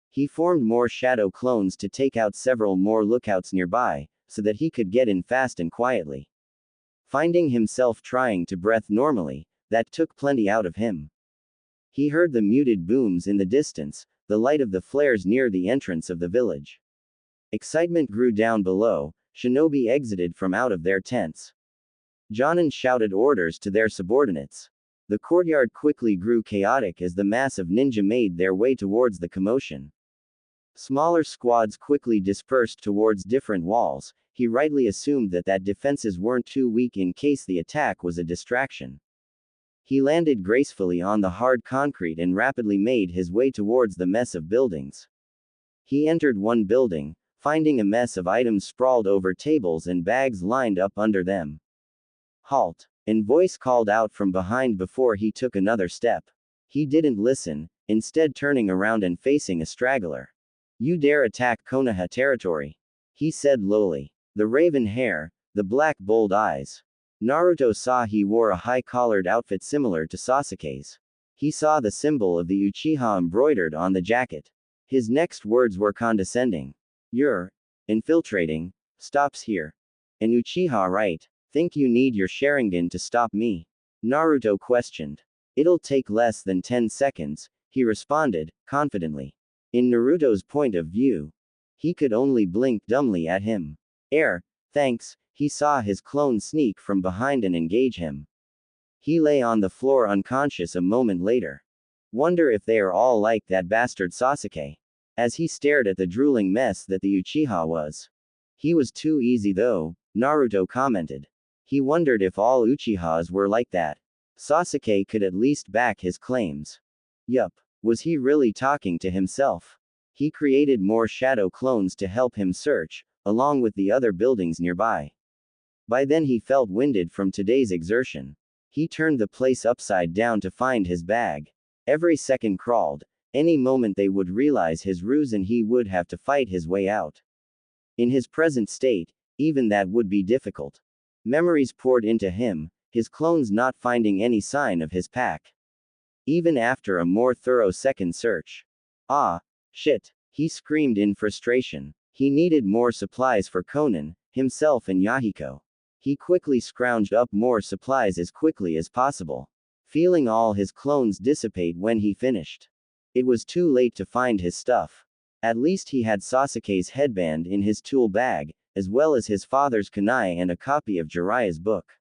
He formed more shadow clones to take out several more lookouts nearby, so that he could get in fast and quietly. Finding himself trying to breathe normally, that took plenty out of him. He heard the muted booms in the distance, the light of the flares near the entrance of the village. Excitement grew down below. Shinobi exited from out of their tents. Jonin shouted orders to their subordinates. The courtyard quickly grew chaotic as the mass of ninja made their way towards the commotion. Smaller squads quickly dispersed towards different walls. He rightly assumed that defenses weren't too weak in case the attack was a distraction. He landed gracefully on the hard concrete and rapidly made his way towards the mess of buildings. He entered one building, finding a mess of items sprawled over tables and bags lined up under them. Halt! An voice called out from behind before he took another step. He didn't listen, instead turning around and facing a straggler. You dare attack Konoha territory? He said lowly. The raven hair, the black bold eyes. Naruto saw he wore a high-collared outfit similar to Sasuke's. He saw the symbol of the Uchiha embroidered on the jacket. His next words were condescending. You're infiltrating, stops here. An Uchiha, right? Think you need your Sharingan to stop me? Naruto questioned. It'll take less than 10 seconds, he responded, confidently. In Naruto's point of view, he could only blink dumbly at him. Thanks, he saw his clone sneak from behind and engage him. He lay on the floor unconscious a moment later. Wonder if they are all like that bastard Sasuke. As he stared at the drooling mess that the Uchiha was. He was too easy though, Naruto commented. He wondered if all Uchihas were like that. Sasuke could at least back his claims. Yup. Was he really talking to himself? He created more shadow clones to help him search, along with the other buildings nearby. By then he felt winded from today's exertion. He turned the place upside down to find his bag. Every second crawled. Any moment they would realize his ruse and he would have to fight his way out. In his present state, even that would be difficult. Memories poured into him, his clones not finding any sign of his pack. Even after a more thorough second search. Ah, shit, he screamed in frustration. He needed more supplies for Konan, himself and Yahiko. He quickly scrounged up more supplies as quickly as possible. Feeling all his clones dissipate when he finished. It was too late to find his stuff. At least he had Sasuke's headband in his tool bag, as well as his father's kunai and a copy of Jiraiya's book.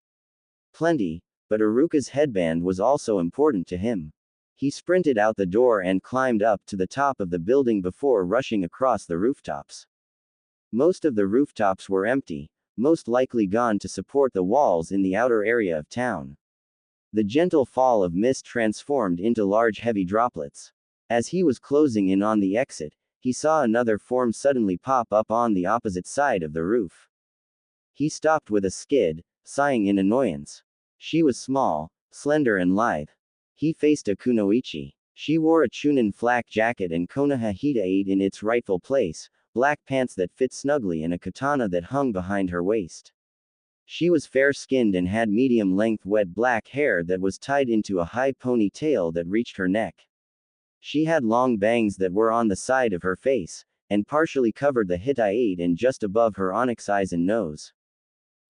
Plenty, but Iruka's headband was also important to him. He sprinted out the door and climbed up to the top of the building before rushing across the rooftops. Most of the rooftops were empty, most likely gone to support the walls in the outer area of town. The gentle fall of mist transformed into large heavy droplets. As he was closing in on the exit, he saw another form suddenly pop up on the opposite side of the roof. He stopped with a skid, sighing in annoyance. She was small, slender and lithe. He faced a kunoichi. She wore a Chunin flak jacket and Konoha Hita-8 in its rightful place, black pants that fit snugly and a katana that hung behind her waist. She was fair-skinned and had medium-length wet black hair that was tied into a high ponytail that reached her neck. She had long bangs that were on the side of her face, and partially covered the Hita-8 and just above her onyx eyes and nose.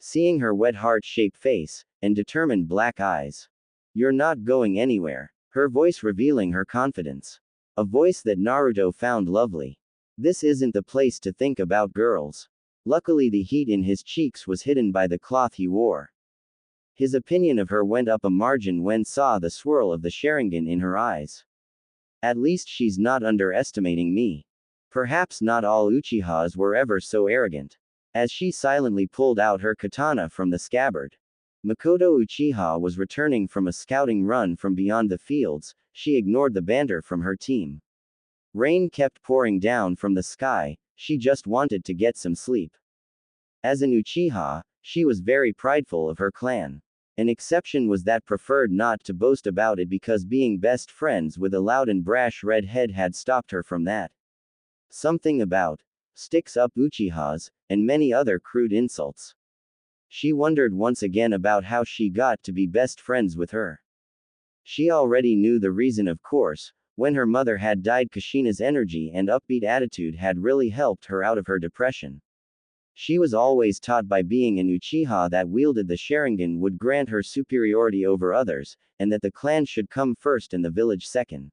Seeing her wet heart-shaped face, and determined black eyes. You're not going anywhere. Her voice revealing her confidence. A voice that Naruto found lovely. This isn't the place to think about girls. Luckily the heat in his cheeks was hidden by the cloth he wore. His opinion of her went up a margin when saw the swirl of the Sharingan in her eyes. At least she's not underestimating me. Perhaps not all Uchihas were ever so arrogant. as she silently pulled out her katana from the scabbard. Mikoto Uchiha was returning from a scouting run from beyond the fields. She ignored the banter from her team. Rain kept pouring down from the sky, she just wanted to get some sleep. As an Uchiha, she was very prideful of her clan. An exception was that preferred not to boast about it because being best friends with a loud and brash redhead had stopped her from that. Something about sticks up Uchihas, and many other crude insults. She wondered once again about how she got to be best friends with her. She already knew the reason, of course. When her mother had died, Kushina's energy and upbeat attitude had really helped her out of her depression. She was always taught by being an Uchiha that wielded the Sharingan would grant her superiority over others, and that the clan should come first and the village second.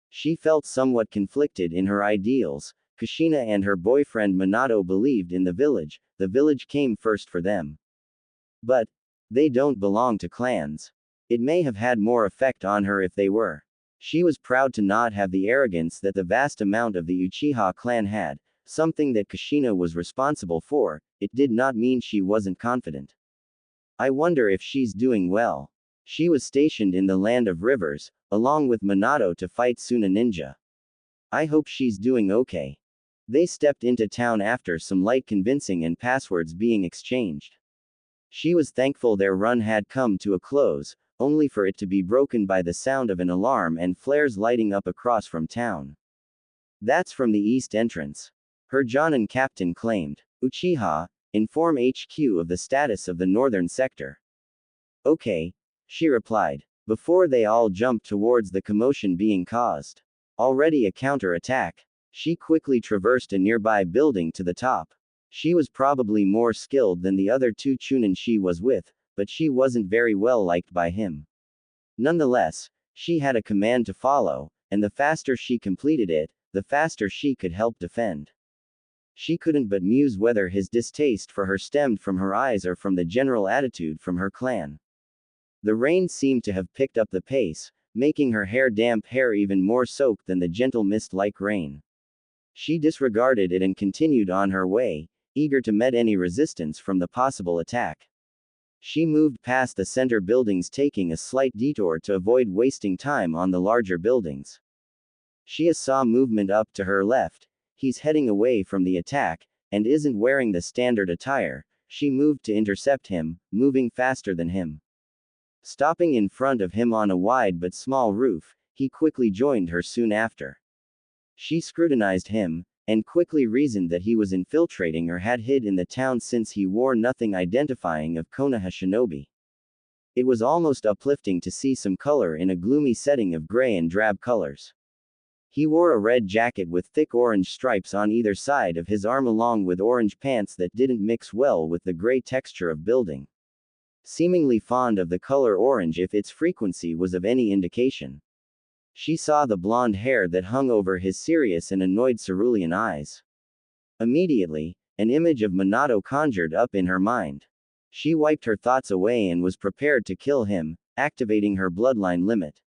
She felt somewhat conflicted in her ideals. Kushina and her boyfriend Minato believed in the village came first for them. But they don't belong to clans. It may have had more effect on her if they were. She was proud to not have the arrogance that the vast amount of the Uchiha clan had, something that Kushina was responsible for. It did not mean she wasn't confident. I wonder if she's doing well. She was stationed in the land of rivers, along with Minato to fight Suna Ninja. I hope she's doing okay. They stepped into town after some light convincing and passwords being exchanged. She was thankful their run had come to a close, only for it to be broken by the sound of an alarm and flares lighting up across from town. That's from the east entrance. Her Jonin captain claimed. Uchiha, inform HQ of the status of the northern sector. Okay, she replied, before they all jumped towards the commotion being caused. Already a counter-attack. She quickly traversed a nearby building to the top. She was probably more skilled than the other two Chunin she was with, but she wasn't very well liked by him. Nonetheless, she had a command to follow, and the faster she completed it, the faster she could help defend. She couldn't but muse whether his distaste for her stemmed from her eyes or from the general attitude from her clan. The rain seemed to have picked up the pace, making her damp hair even more soaked than the gentle mist-like rain. She disregarded it and continued on her way, eager to meet any resistance from the possible attack. She moved past the center buildings, taking a slight detour to avoid wasting time on the larger buildings. She saw movement up to her left. He's heading away from the attack, and isn't wearing the standard attire. She moved to intercept him, moving faster than him. Stopping in front of him on a wide but small roof, he quickly joined her soon after. She scrutinized him, and quickly reasoned that he was infiltrating or had hid in the town since he wore nothing identifying of Konoha shinobi. It was almost uplifting to see some color in a gloomy setting of gray and drab colors. He wore a red jacket with thick orange stripes on either side of his arm along with orange pants that didn't mix well with the gray texture of building. Seemingly fond of the color orange if its frequency was of any indication. She saw the blonde hair that hung over his serious and annoyed cerulean eyes. Immediately, an image of Minato conjured up in her mind. She wiped her thoughts away and was prepared to kill him, activating her bloodline limit.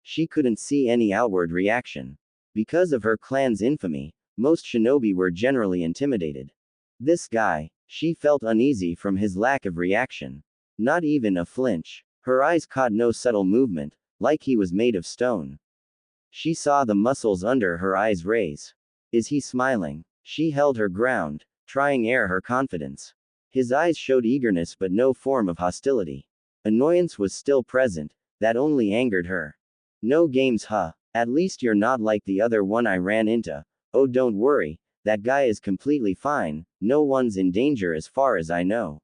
She couldn't see any outward reaction. Because of her clan's infamy, most shinobi were generally intimidated. This guy, she felt uneasy from his lack of reaction. Not even a flinch. Her eyes caught no subtle movement, like he was made of stone. She saw the muscles under her eyes raise. Is he smiling? She held her ground, trying air her confidence. His eyes showed eagerness but no form of hostility. Annoyance was still present, that only angered her. No games, huh? At least you're not like the other one I ran into. Oh, don't worry, that guy is completely fine, no one's in danger as far as I know.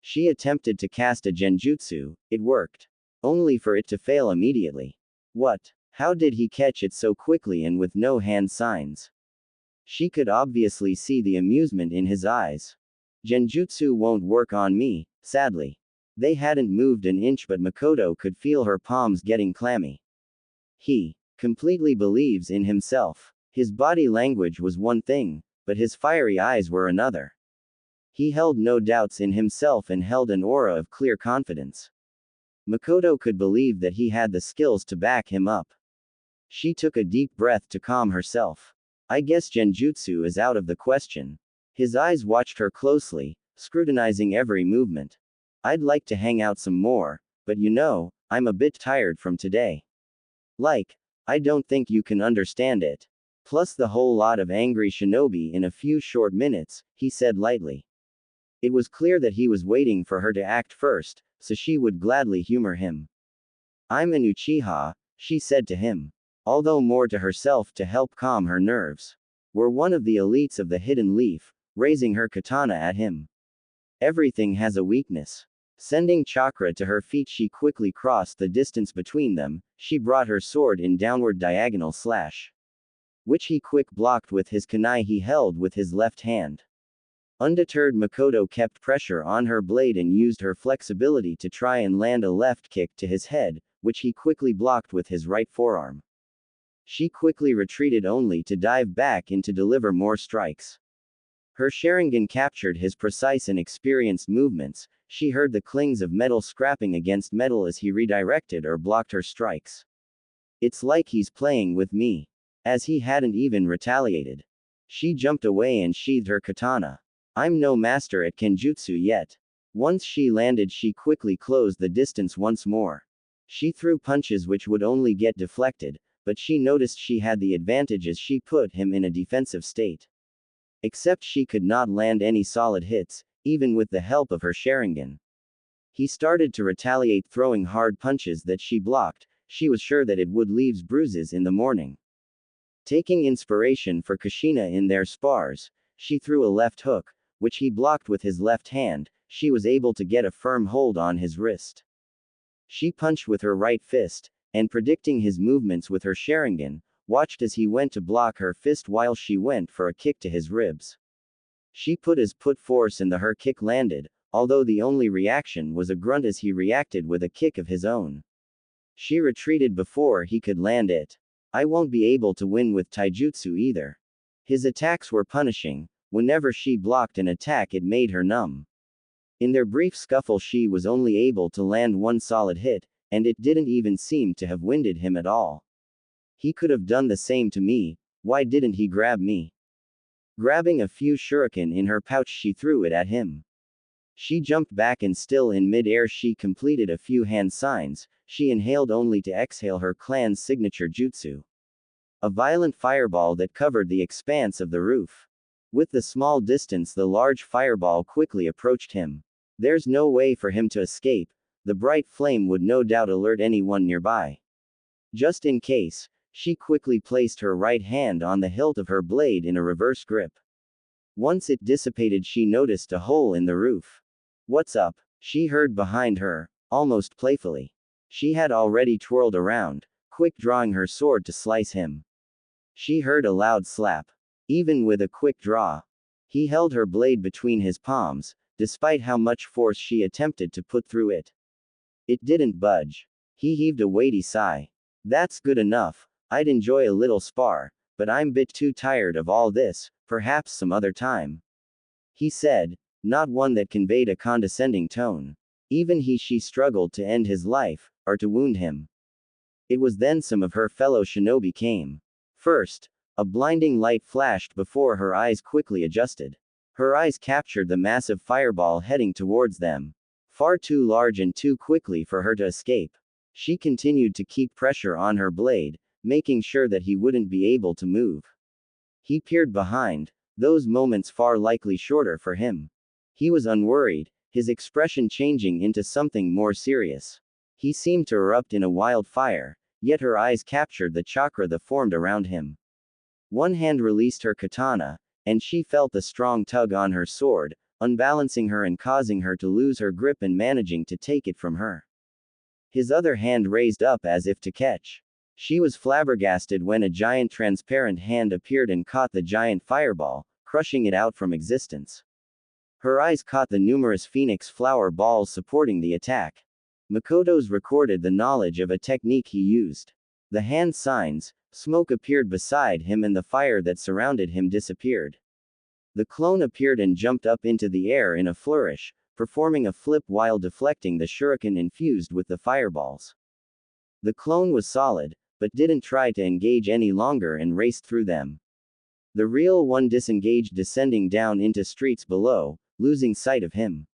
She attempted to cast a genjutsu, it worked. Only for it to fail immediately. What? How did he catch it so quickly and with no hand signs? She could obviously see the amusement in his eyes. Genjutsu won't work on me, sadly. They hadn't moved an inch but Mikoto could feel her palms getting clammy. He completely believes in himself. His body language was one thing, but his fiery eyes were another. He held no doubts in himself and held an aura of clear confidence. Mikoto could believe that he had the skills to back him up. She took a deep breath to calm herself. I guess genjutsu is out of the question. His eyes watched her closely, scrutinizing every movement. I'd like to hang out some more, but you know, I'm a bit tired from today. Like, I don't think you can understand it. Plus the whole lot of angry shinobi in a few short minutes, he said lightly. It was clear that he was waiting for her to act first, so she would gladly humor him. I'm an Uchiha, she said to him. Although more to herself to help calm her nerves. We're one of the elites of the Hidden Leaf, raising her katana at him. Everything has a weakness. Sending chakra to her feet, she quickly crossed the distance between them. She brought her sword in downward diagonal slash, which he quick blocked with his kunai he held with his left hand. Undeterred, Mikoto kept pressure on her blade and used her flexibility to try and land a left kick to his head, which he quickly blocked with his right forearm. She quickly retreated only to dive back in to deliver more strikes. Her Sharingan captured his precise and experienced movements. She heard the clings of metal scrapping against metal as he redirected or blocked her strikes. It's like he's playing with me. As he hadn't even retaliated. She jumped away and sheathed her katana. I'm no master at kenjutsu yet. Once she landed, she quickly closed the distance once more. She threw punches which would only get deflected, but she noticed she had the advantage as she put him in a defensive state. Except she could not land any solid hits, even with the help of her Sharingan. He started to retaliate, throwing hard punches that she blocked. She was sure that it would leave bruises in the morning. Taking inspiration for Kushina in their spars, she threw a left hook, which he blocked with his left hand. She was able to get a firm hold on his wrist. She punched with her right fist, and predicting his movements with her Sharingan, watched as he went to block her fist while she went for a kick to his ribs. She put his force and her kick landed, although the only reaction was a grunt as he reacted with a kick of his own. She retreated before he could land it. I won't be able to win with taijutsu either. His attacks were punishing. Whenever she blocked an attack, it made her numb. In their brief scuffle, she was only able to land one solid hit, and it didn't even seem to have winded him at all. He could have done the same to me. Why didn't he grab me? Grabbing a few shuriken in her pouch, she threw it at him. She jumped back and still in mid-air she completed a few hand signs. She inhaled only to exhale her clan's signature jutsu. A violent fireball that covered the expanse of the roof. With the small distance, the large fireball quickly approached him. There's no way for him to escape. The bright flame would no doubt alert anyone nearby. Just in case, she quickly placed her right hand on the hilt of her blade in a reverse grip. Once it dissipated, she noticed a hole in the roof. What's up? She heard behind her, almost playfully. She had already twirled around, quick drawing her sword to slice him. She heard a loud slap. Even with a quick draw, he held her blade between his palms, despite how much force she attempted to put through it. It didn't budge. He heaved a weighty sigh. That's good enough. I'd enjoy a little spar, but I'm a bit too tired of all this, perhaps some other time. He said, not one that conveyed a condescending tone. Even she struggled to end his life, or to wound him. It was then some of her fellow shinobi came. First, a blinding light flashed before her eyes quickly adjusted. Her eyes captured the massive fireball heading towards them. Far too large and too quickly for her to escape. She continued to keep pressure on her blade, making sure that he wouldn't be able to move. He peered behind, those moments far likely shorter for him. He was unworried, his expression changing into something more serious. He seemed to erupt in a wildfire, yet her eyes captured the chakra that formed around him. One hand released her katana, and she felt the strong tug on her sword, unbalancing her and causing her to lose her grip and managing to take it from her. His other hand raised up as if to catch. She was flabbergasted when a giant transparent hand appeared and caught the giant fireball, crushing it out from existence. Her eyes caught the numerous phoenix flower balls supporting the attack. Mikoto's recorded the knowledge of a technique he used. The hand signs, smoke appeared beside him and the fire that surrounded him disappeared. The clone appeared and jumped up into the air in a flourish, performing a flip while deflecting the shuriken infused with the fireballs. The clone was solid, but didn't try to engage any longer and raced through them. The real one disengaged, descending down into streets below, losing sight of him.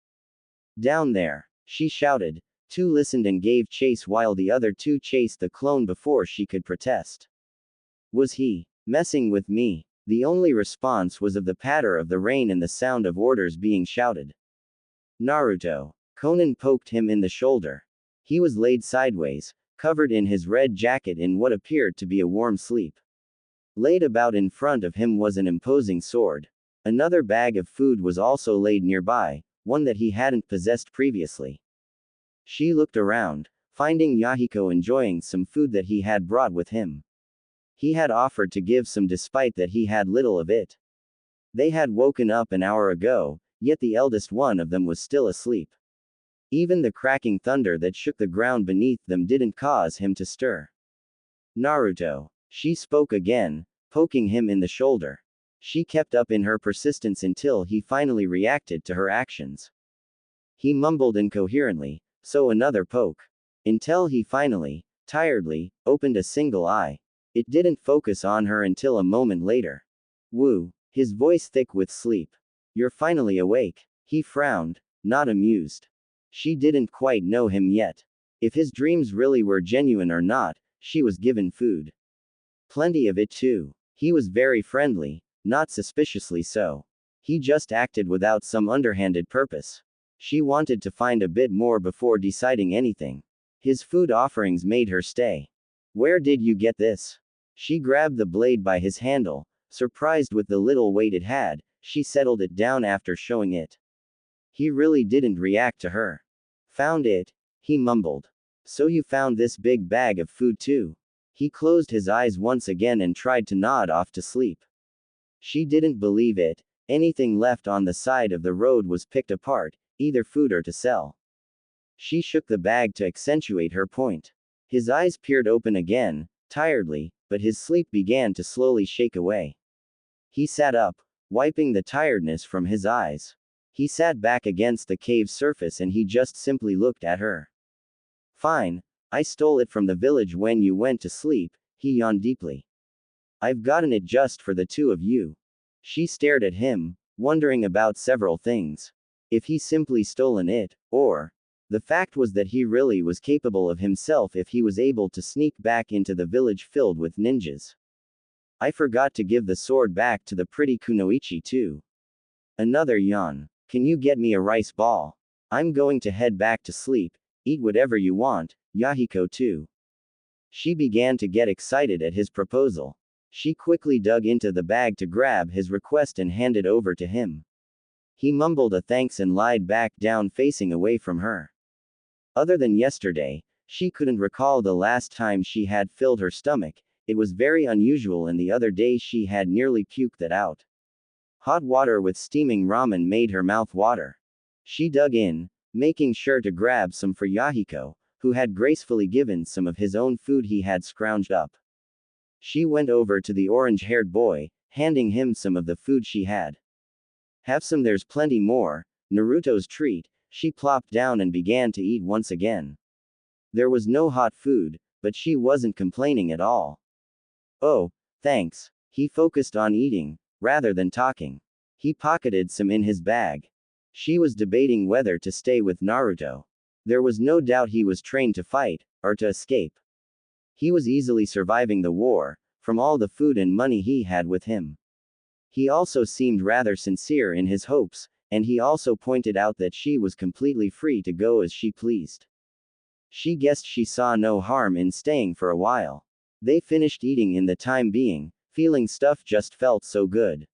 Down there! She shouted. Two listened and gave chase while the other two chased the clone before she could protest. Was he messing with me? The only response was of the patter of the rain and the sound of orders being shouted. Naruto. Konan poked him in the shoulder. He was laid sideways, covered in his red jacket in what appeared to be a warm sleep. Laid about in front of him was an imposing sword. Another bag of food was also laid nearby, one that he hadn't possessed previously. She looked around, finding Yahiko enjoying some food that he had brought with him. He had offered to give some despite that he had little of it. They had woken up an hour ago, yet the eldest one of them was still asleep. Even the cracking thunder that shook the ground beneath them didn't cause him to stir. Naruto. She spoke again, poking him in the shoulder. She kept up in her persistence until he finally reacted to her actions. He mumbled incoherently, so another poke. Until he finally, tiredly, opened a single eye. It didn't focus on her until a moment later. Woo. His voice thick with sleep. You're finally awake. He frowned, not amused. She didn't quite know him yet. If his dreams really were genuine or not, she was given food. Plenty of it too. He was very friendly, not suspiciously so. He just acted without some underhanded purpose. She wanted to find a bit more before deciding anything. His food offerings made her stay. Where did you get this? She grabbed the blade by his handle. Surprised with the little weight it had, she settled it down after showing it. He really didn't react to her. Found it? He mumbled. So you found this big bag of food too? He closed his eyes once again and tried to nod off to sleep. She didn't believe it. Anything left on the side of the road was picked apart, either food or to sell. She shook the bag to accentuate her point. His eyes peered open again, tiredly, but his sleep began to slowly shake away. He sat up, wiping the tiredness from his eyes. He sat back against the cave's surface and he just simply looked at her. Fine. I stole it from the village when you went to sleep, he yawned deeply. I've gotten it just for the two of you. She stared at him, wondering about several things. If he simply stolen it, or the fact was that he really was capable of himself if he was able to sneak back into the village filled with ninjas. I forgot to give the sword back to the pretty kunoichi too. Another yawn. Can you get me a rice ball? I'm going to head back to sleep, eat whatever you want, Yahiko too. She began to get excited at his proposal. She quickly dug into the bag to grab his request and hand it over to him. He mumbled a thanks and lied back down facing away from her. Other than yesterday, she couldn't recall the last time she had filled her stomach. It was very unusual, and the other day she had nearly puked that out. Hot water with steaming ramen made her mouth water. She dug in, making sure to grab some for Yahiko, who had gracefully given some of his own food he had scrounged up. She went over to the orange-haired boy, handing him some of the food she had. Have some, there's plenty more. Naruto's treat. She plopped down and began to eat once again. There was no hot food, but she wasn't complaining at all. Oh, thanks. He focused on eating, rather than talking. He pocketed some in his bag. She was debating whether to stay with Naruto. There was no doubt he was trained to fight, or to escape. He was easily surviving the war, from all the food and money he had with him. He also seemed rather sincere in his hopes, and he also pointed out that she was completely free to go as she pleased. She guessed she saw no harm in staying for a while. They finished eating in the time being, feeling stuff just felt so good.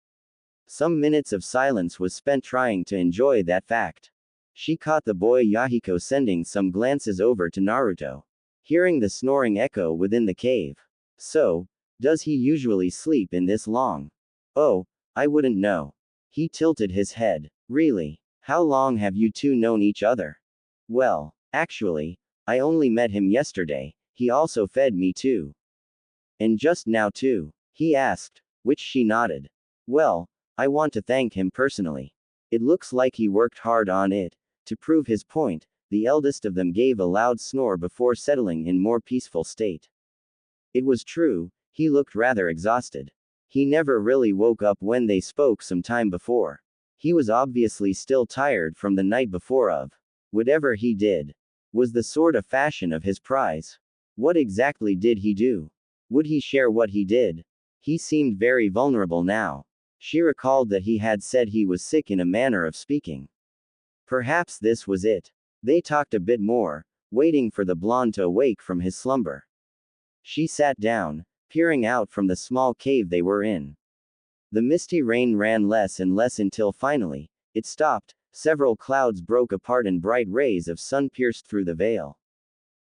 Some minutes of silence was spent trying to enjoy that fact. She caught the boy Yahiko sending some glances over to Naruto. Hearing the snoring echo within the cave. So, does he usually sleep in this long? Oh, I wouldn't know. He tilted his head. Really? How long have you two known each other? Well, actually, I only met him yesterday. He also fed me too. And just now too? He asked, which she nodded. Well, I want to thank him personally. It looks like he worked hard on it. To prove his point, the eldest of them gave a loud snore before settling in more peaceful state. It was true, he looked rather exhausted. He never really woke up when they spoke some time before. He was obviously still tired from the night before of. Whatever he did. Was the sword a fashion of his prize? What exactly did he do? Would he share what he did? He seemed very vulnerable now. She recalled that he had said he was sick in a manner of speaking. Perhaps this was it. They talked a bit more, waiting for the blonde to awake from his slumber. She sat down, peering out from the small cave they were in. The misty rain ran less and less until finally, it stopped. Several clouds broke apart and bright rays of sun pierced through the veil.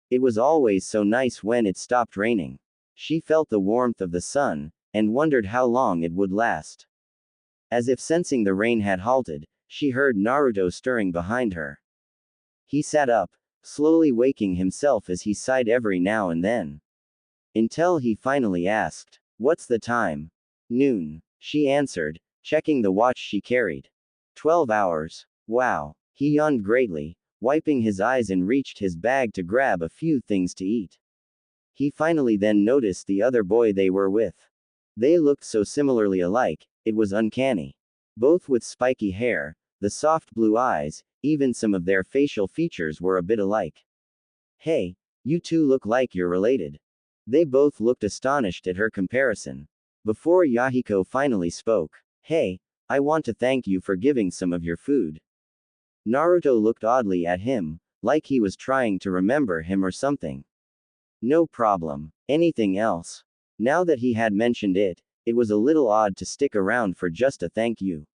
It was always so nice when it stopped raining. She felt the warmth of the sun, and wondered how long it would last. As if sensing the rain had halted, she heard Naruto stirring behind her. He sat up, slowly waking himself as he sighed every now and then. Until he finally asked, "What's the time?" "Noon," she answered, checking the watch she carried. 12 hours. Wow. He yawned greatly, wiping his eyes and reached his bag to grab a few things to eat. He finally then noticed the other boy they were with. They looked so similarly alike, it was uncanny. Both with spiky hair, the soft blue eyes, even some of their facial features were a bit alike. "Hey, you two look like you're related." They both looked astonished at her comparison. Before Yahiko finally spoke, "Hey, I want to thank you for giving some of your food." Naruto looked oddly at him, like he was trying to remember him or something. "No problem. Anything else?" Now that he had mentioned it, it was a little odd to stick around for just a thank you.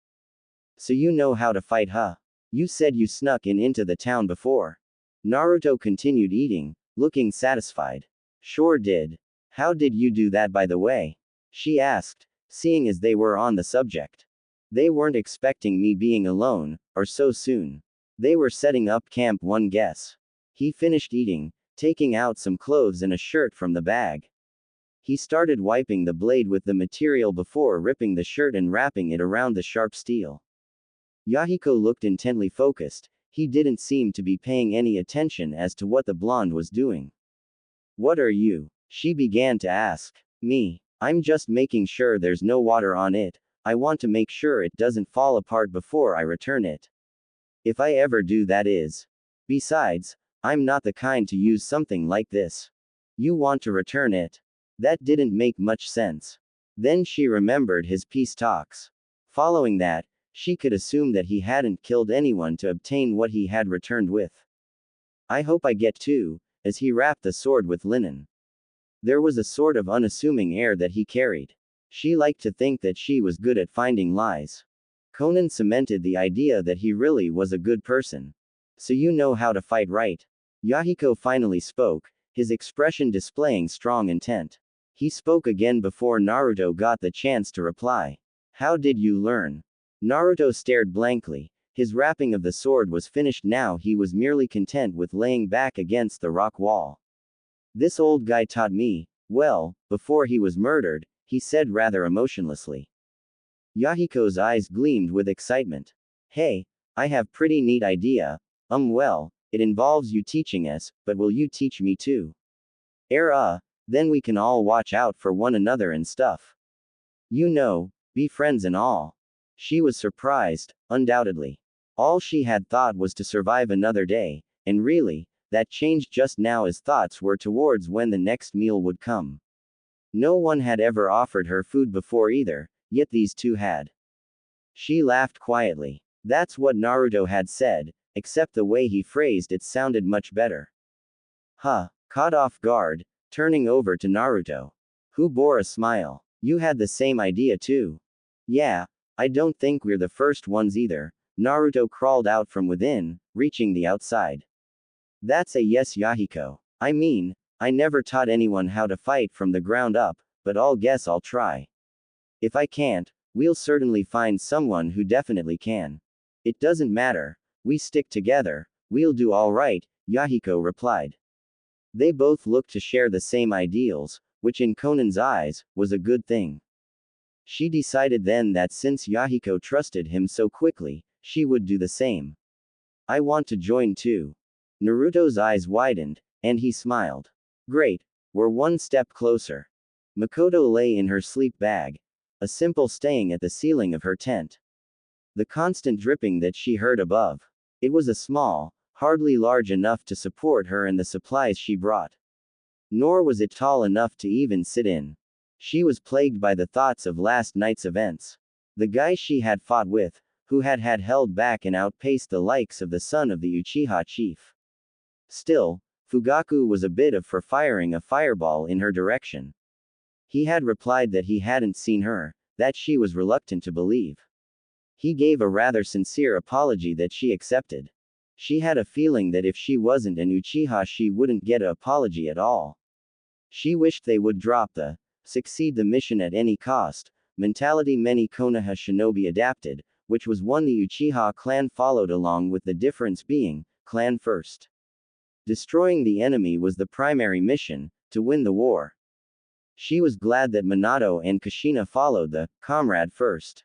"So you know how to fight, huh? You said you snuck into the town before." Naruto continued eating, looking satisfied. "Sure did. How did you do that, by the way?" she asked, seeing as they were on the subject. "They weren't expecting me being alone, or so soon. They were setting up camp, one guess." He finished eating, taking out some clothes and a shirt from the bag. He started wiping the blade with the material before ripping the shirt and wrapping it around the sharp steel. Yahiko looked intently focused. He didn't seem to be paying any attention as to what the blonde was doing. "What are you?" she began to ask. "Me. I'm just making sure there's no water on it. I want to make sure it doesn't fall apart before I return it. If I ever do, that is. Besides, I'm not the kind to use something like this. You want to return it?" That didn't make much sense. Then she remembered his peace talks. Following that, she could assume that he hadn't killed anyone to obtain what he had returned with. "I hope I get to," as he wrapped the sword with linen. There was a sort of unassuming air that he carried. She liked to think that she was good at finding lies. Konan cemented the idea that he really was a good person. "So you know how to fight, right?" Yahiko finally spoke, his expression displaying strong intent. He spoke again before Naruto got the chance to reply. "How did you learn?" Naruto stared blankly. His wrapping of the sword was finished now. He was merely content with laying back against the rock wall. "This old guy taught me, well, before he was murdered," he said rather emotionlessly. Yahiko's eyes gleamed with excitement. "Hey, I have pretty neat idea. Well, it involves you teaching us, but will you teach me too?" Then we can all watch out for one another and stuff. You know, be friends and all." She was surprised, undoubtedly. All she had thought was to survive another day, and really, that changed just now as thoughts were towards when the next meal would come. No one had ever offered her food before either, yet these two had. She laughed quietly. That's what Naruto had said, except the way he phrased it sounded much better. "Huh." Caught off guard, turning over to Naruto, who bore a smile. "You had the same idea too." "Yeah, I don't think we're the first ones either." Naruto crawled out from within, reaching the outside. "That's a yes, Yahiko. I mean, I never taught anyone how to fight from the ground up, but I'll guess I'll try. If I can't, we'll certainly find someone who definitely can. It doesn't matter, we stick together, we'll do all right," Yahiko replied. They both looked to share the same ideals, which in Konan's eyes, was a good thing. She decided then that since Yahiko trusted him so quickly, she would do the same. "I want to join too." Naruto's eyes widened, and he smiled. "Great, we're one step closer." Mikoto lay in her sleep bag. a simple staying at the ceiling of her tent. The constant dripping that she heard above. It was a small, hardly large enough to support her and the supplies she brought. Nor was it tall enough to even sit in. She was plagued by the thoughts of last night's events. The guy she had fought with, who had held back and outpaced the likes of the son of the Uchiha chief. Still, Fugaku was a bit of for firing a fireball in her direction. He had replied that he hadn't seen her, that she was reluctant to believe. He gave a rather sincere apology that she accepted. She had a feeling that if she wasn't an Uchiha she wouldn't get an apology at all. She wished they would drop the succeed the mission at any cost mentality many Konoha shinobi adapted, which was one the Uchiha clan followed, along with the difference being, clan first. Destroying the enemy was the primary mission, to win the war. She was glad that Minato and Kushina followed the comrade first.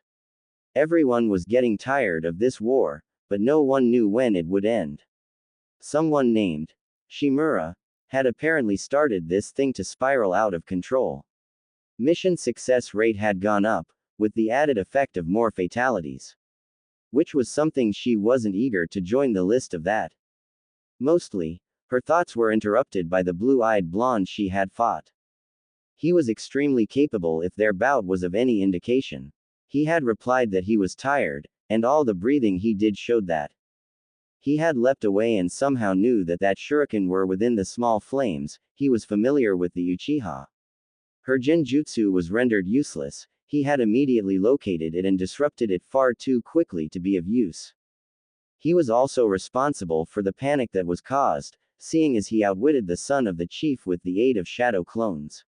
Everyone was getting tired of this war, but no one knew when it would end. Someone named Shimura had apparently started this thing to spiral out of control. Mission success rate had gone up, with the added effect of more fatalities. Which was something she wasn't eager to join the list of that. Mostly, her thoughts were interrupted by the blue-eyed blonde she had fought. He was extremely capable if their bout was of any indication. He had replied that he was tired, and all the breathing he did showed that. He had leapt away and somehow knew that shuriken were within the small flames. He was familiar with the Uchiha. Her genjutsu was rendered useless. He had immediately located it and disrupted it far too quickly to be of use. He was also responsible for the panic that was caused, seeing as he outwitted the son of the chief with the aid of shadow clones.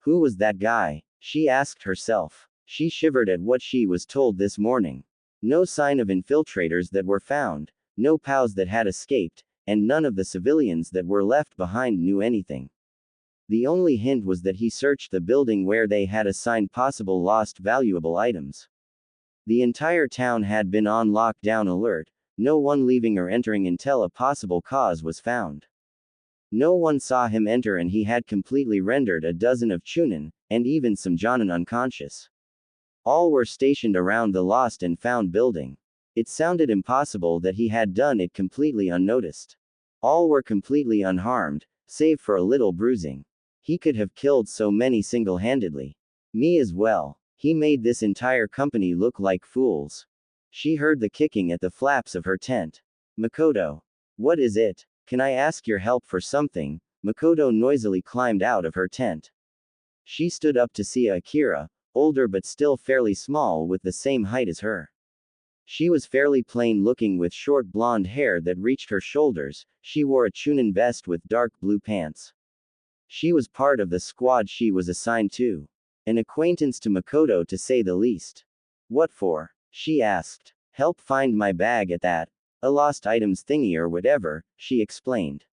Who was that guy? She asked herself. She shivered at what she was told this morning. No sign of infiltrators that were found, no POWs that had escaped, and none of the civilians that were left behind knew anything. The only hint was that he searched the building where they had assigned possible lost valuable items. The entire town had been on lockdown alert, no one leaving or entering until a possible cause was found. No one saw him enter and he had completely rendered a dozen of Chunin, and even some Jonin unconscious. All were stationed around the lost and found building. It sounded impossible that he had done it completely unnoticed. All were completely unharmed, save for a little bruising. He could have killed so many single-handedly. Me as well. He made this entire company look like fools. She heard the kicking at the flaps of her tent. Mikoto. What is it? Can I ask your help for something? Mikoto noisily climbed out of her tent. She stood up to see Akira, older but still fairly small, with the same height as her. She was fairly plain looking with short blonde hair that reached her shoulders. She wore a Chunin vest with dark blue pants. She was part of the squad she was assigned to. An acquaintance to Mikoto to say the least. What for? She asked. Help find my bag at that a lost items thingy or whatever, she explained.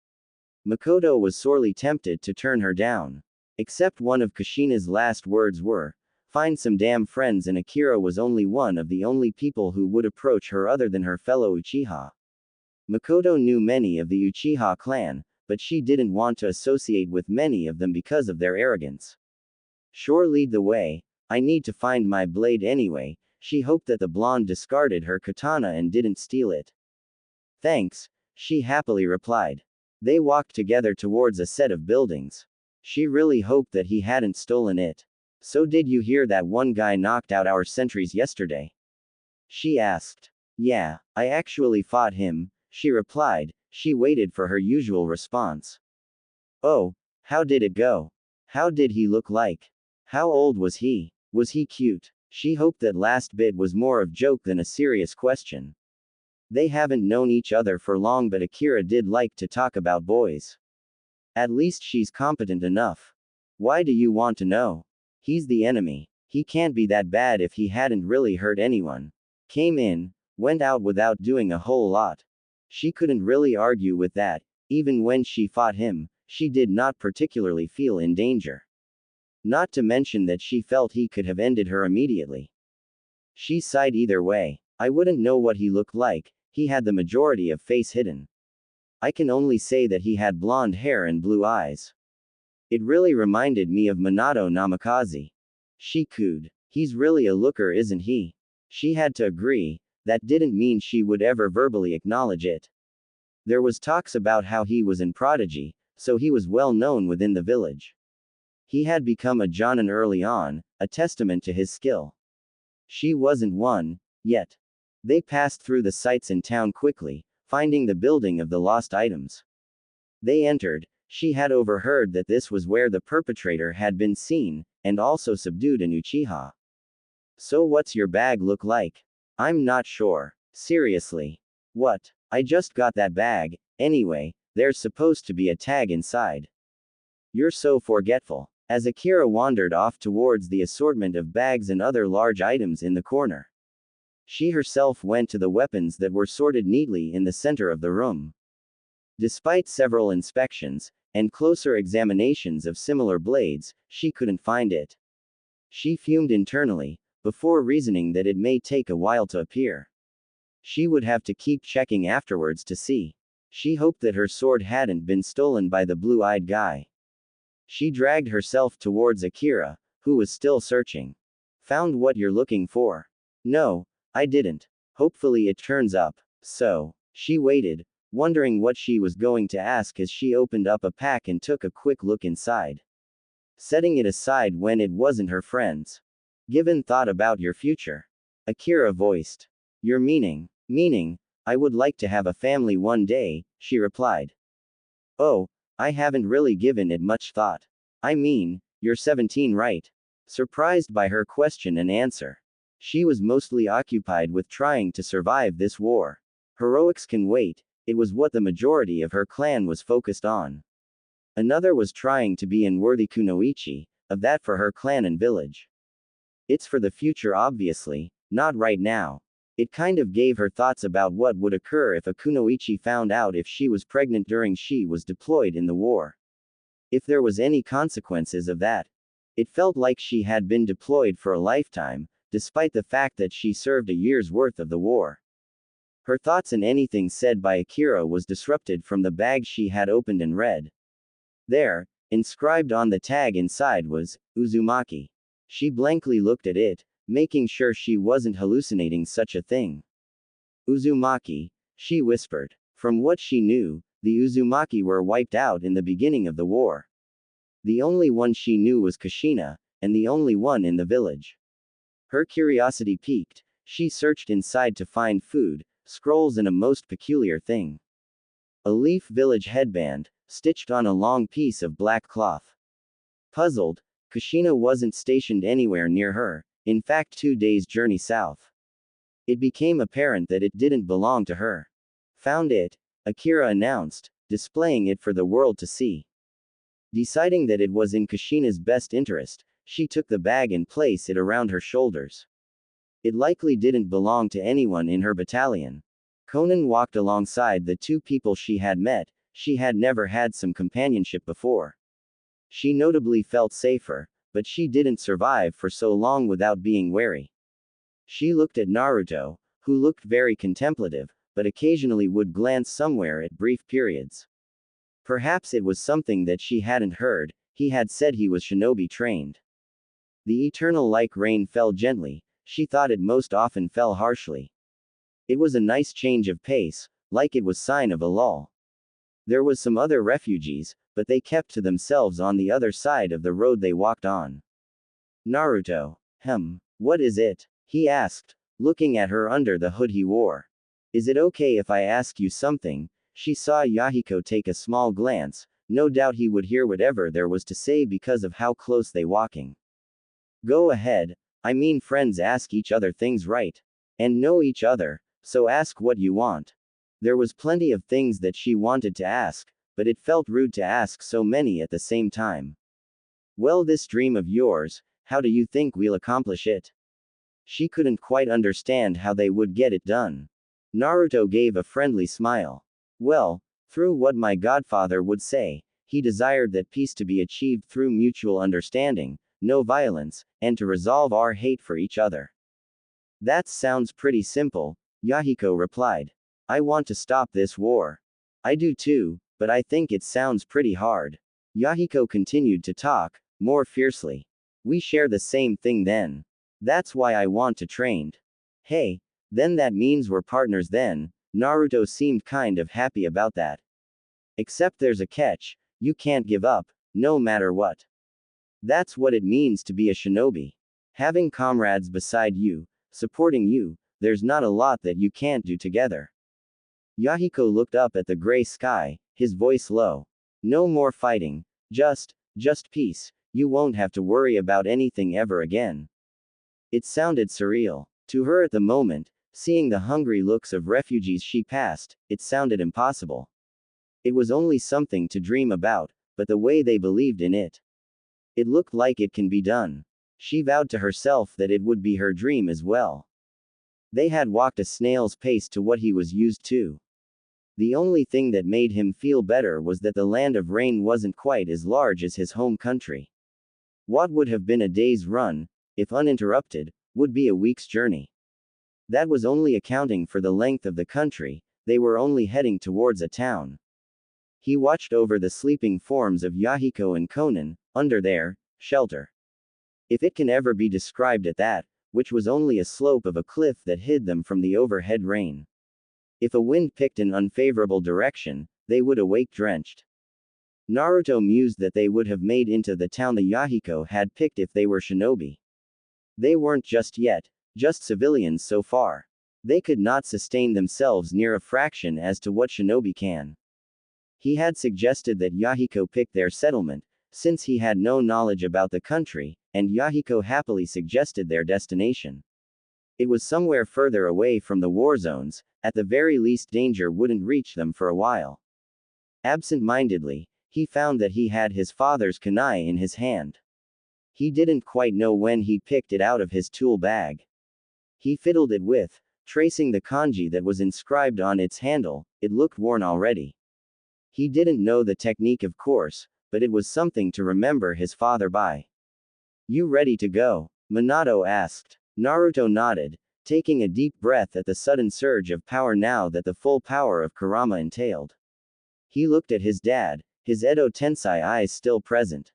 Mikoto was sorely tempted to turn her down. Except one of Kushina's last words were, find some damn friends, and Akira was only one of the only people who would approach her other than her fellow Uchiha. Mikoto knew many of the Uchiha clan, but she didn't want to associate with many of them because of their arrogance. Sure, lead the way. I need to find my blade anyway. She hoped that the blonde discarded her katana and didn't steal it. Thanks, she happily replied. They walked together towards a set of buildings. She really hoped that he hadn't stolen it. So did you hear that one guy knocked out our sentries yesterday? She asked. Yeah, I actually fought him, she replied. She waited for her usual response. Oh, how did it go? How did he look like? How old was he? Was he cute? She hoped that last bit was more of joke than a serious question. They haven't known each other for long, but Akira did like to talk about boys. At least she's competent enough. Why do you want to know? He's the enemy. He can't be that bad if he hadn't really hurt anyone. Came in, went out without doing a whole lot. She couldn't really argue with that. Even when she fought him, she did not particularly feel in danger. Not to mention that she felt he could have ended her immediately. She sighed either way. I wouldn't know what he looked like. He had the majority of face hidden. I can only say that he had blonde hair and blue eyes. It really reminded me of Minato Namikaze. She cooed. He's really a looker, isn't he? She had to agree. That didn't mean she would ever verbally acknowledge it. There was talks about how he was an prodigy, so he was well known within the village. He had become a Jonin early on, a testament to his skill. She wasn't one, yet. They passed through the sights in town quickly, finding the building of the lost items. They entered. She had overheard that this was where the perpetrator had been seen, and also subdued in Uchiha. So what's your bag look like? I'm not sure. Seriously. What? I just got that bag. Anyway, there's supposed to be a tag inside. You're so forgetful. As Akira wandered off towards the assortment of bags and other large items in the corner, she herself went to the weapons that were sorted neatly in the center of the room. Despite several inspections and closer examinations of similar blades, she couldn't find it. She fumed internally, before reasoning that it may take a while to appear. She would have to keep checking afterwards to see. She hoped that her sword hadn't been stolen by the blue-eyed guy. She dragged herself towards Akira, who was still searching. Found what you're looking for? No, I didn't. Hopefully it turns up. So, she waited, wondering what she was going to ask as she opened up a pack and took a quick look inside. Setting it aside when it wasn't her friend's. Given thought about your future? Akira voiced. Your meaning? Meaning, I would like to have a family one day, she replied. Oh, I haven't really given it much thought. I mean, you're 17, right? Surprised by her question and answer. She was mostly occupied with trying to survive this war. Heroics can wait, it was what the majority of her clan was focused on. Another was trying to be an worthy kunoichi, of that for her clan and village. It's for the future obviously, not right now. It kind of gave her thoughts about what would occur if a kunoichi found out if she was pregnant during she was deployed in the war. If there was any consequences of that. It felt like she had been deployed for a lifetime, despite the fact that she served a year's worth of the war. Her thoughts and anything said by Akira was disrupted from the bag she had opened and read. There, inscribed on the tag inside was, Uzumaki. She blankly looked at it, making sure she wasn't hallucinating such a thing. Uzumaki, she whispered. From what she knew, the Uzumaki were wiped out in the beginning of the war. The only one she knew was Kushina, and the only one in the village. Her curiosity piqued. She searched inside to find food, scrolls and a most peculiar thing. A leaf village headband, stitched on a long piece of black cloth. Puzzled, Kushina wasn't stationed anywhere near her, in fact 2 days' journey south. It became apparent that it didn't belong to her. Found it, Akira announced, displaying it for the world to see. Deciding that it was in Kushina's best interest, she took the bag and placed it around her shoulders. It likely didn't belong to anyone in her battalion. Konan walked alongside the 2 people she had met. She had never had some companionship before. She notably felt safer, but she didn't survive for so long without being wary. She looked at Naruto, who looked very contemplative, but occasionally would glance somewhere at brief periods. Perhaps it was something that she hadn't heard. He had said he was shinobi trained. The eternal-like rain fell gently. She thought it most often fell harshly. It was a nice change of pace, like it was sign of a lull. There was some other refugees, but they kept to themselves on the other side of the road they walked on. Naruto. What is it? He asked, looking at her under the hood he wore. Is it okay if I ask you something? She saw Yahiko take a small glance. No doubt he would hear whatever there was to say because of how close they walking. Go ahead. I mean, friends ask each other things, right? And know each other, so ask what you want. There was plenty of things that she wanted to ask, but it felt rude to ask so many at the same time. Well, this dream of yours, how do you think we'll accomplish it? She couldn't quite understand how they would get it done. Naruto gave a friendly smile. Well, through what my godfather would say, he desired that peace to be achieved through mutual understanding, no violence, and to resolve our hate for each other. That sounds pretty simple, Yahiko replied. I want to stop this war. I do too, but I think it sounds pretty hard. Yahiko continued to talk, more fiercely. We share the same thing then. That's why I want to train. Hey, then that means we're partners then. Naruto seemed kind of happy about that. Except there's a catch, you can't give up, no matter what. That's what it means to be a shinobi. Having comrades beside you, supporting you, there's not a lot that you can't do together. Yahiko looked up at the gray sky, his voice low. No more fighting, just peace, you won't have to worry about anything ever again. It sounded surreal. To her at the moment, seeing the hungry looks of refugees she passed, it sounded impossible. It was only something to dream about, but the way they believed in it. It looked like it can be done. She vowed to herself that it would be her dream as well. They had walked a snail's pace to what he was used to. The only thing that made him feel better was that the land of rain wasn't quite as large as his home country. What would have been a day's run, if uninterrupted, would be a week's journey. That was only accounting for the length of the country, they were only heading towards a town. He watched over the sleeping forms of Yahiko and Konan, under their shelter. If it can ever be described at that, which was only a slope of a cliff that hid them from the overhead rain. If a wind picked an unfavorable direction, they would awake drenched. Naruto mused that they would have made into the town the Yahiko had picked if they were shinobi. They weren't just yet, just civilians so far. They could not sustain themselves near a fraction as to what shinobi can. He had suggested that Yahiko pick their settlement, since he had no knowledge about the country, and Yahiko happily suggested their destination. It was somewhere further away from the war zones, at the very least danger wouldn't reach them for a while. Absent-mindedly, he found that he had his father's kunai in his hand. He didn't quite know when he picked it out of his tool bag. He fiddled it with, tracing the kanji that was inscribed on its handle, it looked worn already. He didn't know the technique of course, but it was something to remember his father by. You ready to go? Minato asked. Naruto nodded, taking a deep breath at the sudden surge of power now that the full power of Kurama entailed. He looked at his dad, his Edo Tensei eyes still present.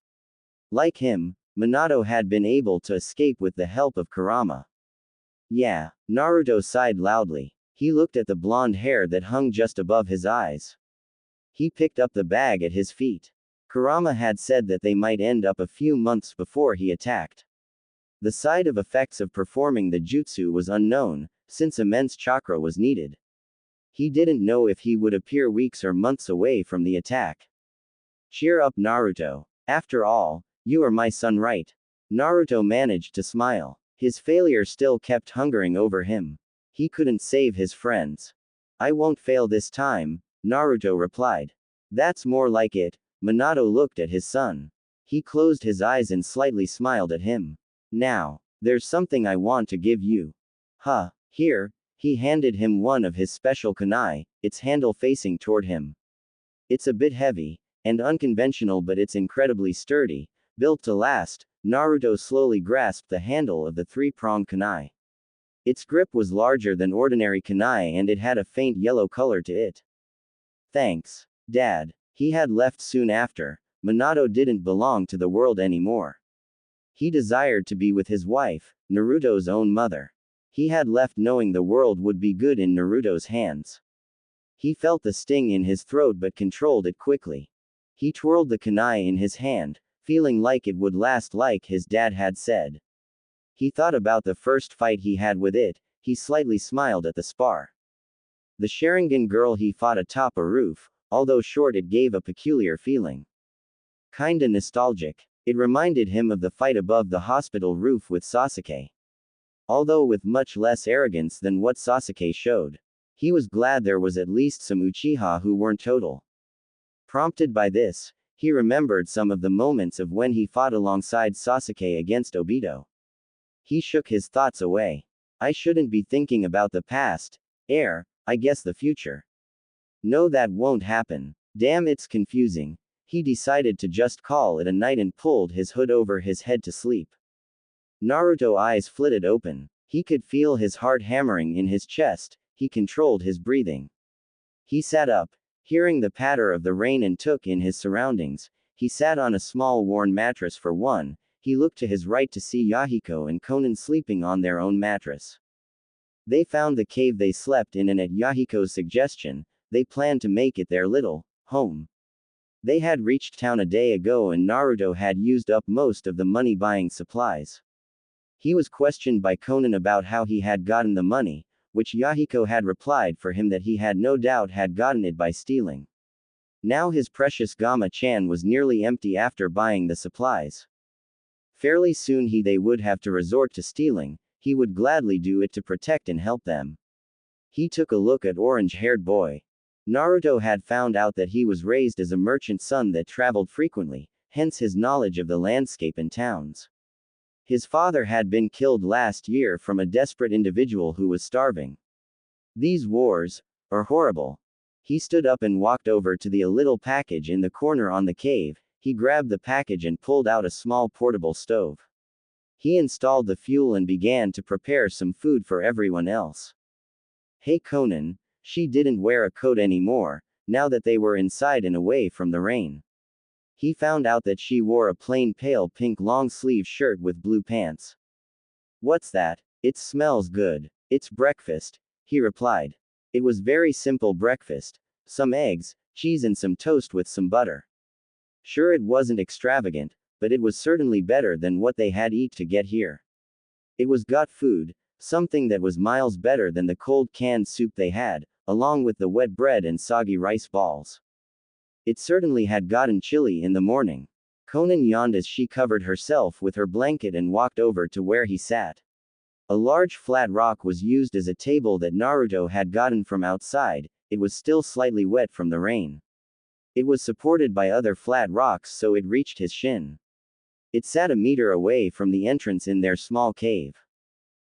Like him, Minato had been able to escape with the help of Kurama. Yeah, Naruto sighed loudly. He looked at the blonde hair that hung just above his eyes. He picked up the bag at his feet. Kurama had said that they might end up a few months before he attacked. The side of effects of performing the jutsu was unknown, since immense chakra was needed. He didn't know if he would appear weeks or months away from the attack. Cheer up, Naruto. After all, you are my son, right? Naruto managed to smile. His failure still kept hungering over him. He couldn't save his friends. I won't fail this time, Naruto replied. That's more like it. Minato looked at his son. He closed his eyes and slightly smiled at him. Now, there's something I want to give you. Huh, here. He handed him one of his special kunai, its handle facing toward him. It's a bit heavy, and unconventional, but it's incredibly sturdy, built to last. Naruto slowly grasped the handle of the three-pronged kunai. Its grip was larger than ordinary kunai and it had a faint yellow color to it. Thanks, Dad. He had left soon after. Minato didn't belong to the world anymore. He desired to be with his wife, Naruto's own mother. He had left knowing the world would be good in Naruto's hands. He felt the sting in his throat but controlled it quickly. He twirled the kunai in his hand, feeling like it would last like his dad had said. He thought about the first fight he had with it, he slightly smiled at the spar. The Sharingan girl he fought atop a roof, although short it gave a peculiar feeling. Kinda nostalgic. It reminded him of the fight above the hospital roof with Sasuke. Although with much less arrogance than what Sasuke showed. He was glad there was at least some Uchiha who weren't total. Prompted by this, he remembered some of the moments of when he fought alongside Sasuke against Obito. He shook his thoughts away. I shouldn't be thinking about the past. I guess the future. No, that won't happen. Damn, it's confusing. He decided to just call it a night and pulled his hood over his head to sleep. Naruto's eyes flitted open. He could feel his heart hammering in his chest. He controlled his breathing. He sat up, hearing the patter of the rain and took in his surroundings. He sat on a small worn mattress for one. he looked to his right to see Yahiko and Konan sleeping on their own mattress. They found the cave they slept in, and at Yahiko's suggestion, they planned to make it their little home. They had reached town a day ago and Naruto had used up most of the money buying supplies. He was questioned by Konan about how he had gotten the money, which Yahiko had replied for him that he had no doubt had gotten it by stealing. Now his precious Gamma-chan was nearly empty after buying the supplies. Fairly soon they would have to resort to stealing. He would gladly do it to protect and help them. He took a look at orange-haired boy. Naruto had found out that he was raised as a merchant son that traveled frequently, hence his knowledge of the landscape and towns. His father had been killed last year from a desperate individual who was starving. These wars are horrible. He stood up and walked over to the little package in the corner on the cave. He grabbed the package and pulled out a small portable stove. He installed the fuel and began to prepare some food for everyone else. Hey Konan, she didn't wear a coat anymore, now that they were inside and away from the rain. He found out that she wore a plain pale pink long-sleeve shirt with blue pants. What's that? It smells good. It's breakfast, he replied. It was very simple breakfast. Some eggs, cheese and some toast with some butter. Sure, it wasn't extravagant, but it was certainly better than what they had eat to get here. It was got food, something that was miles better than the cold canned soup they had, along with the wet bread and soggy rice balls. It certainly had gotten chilly in the morning. Konan yawned as she covered herself with her blanket and walked over to where he sat. A large flat rock was used as a table that Naruto had gotten from outside. It was still slightly wet from the rain. It was supported by other flat rocks so it reached his shin. It sat a meter away from the entrance in their small cave.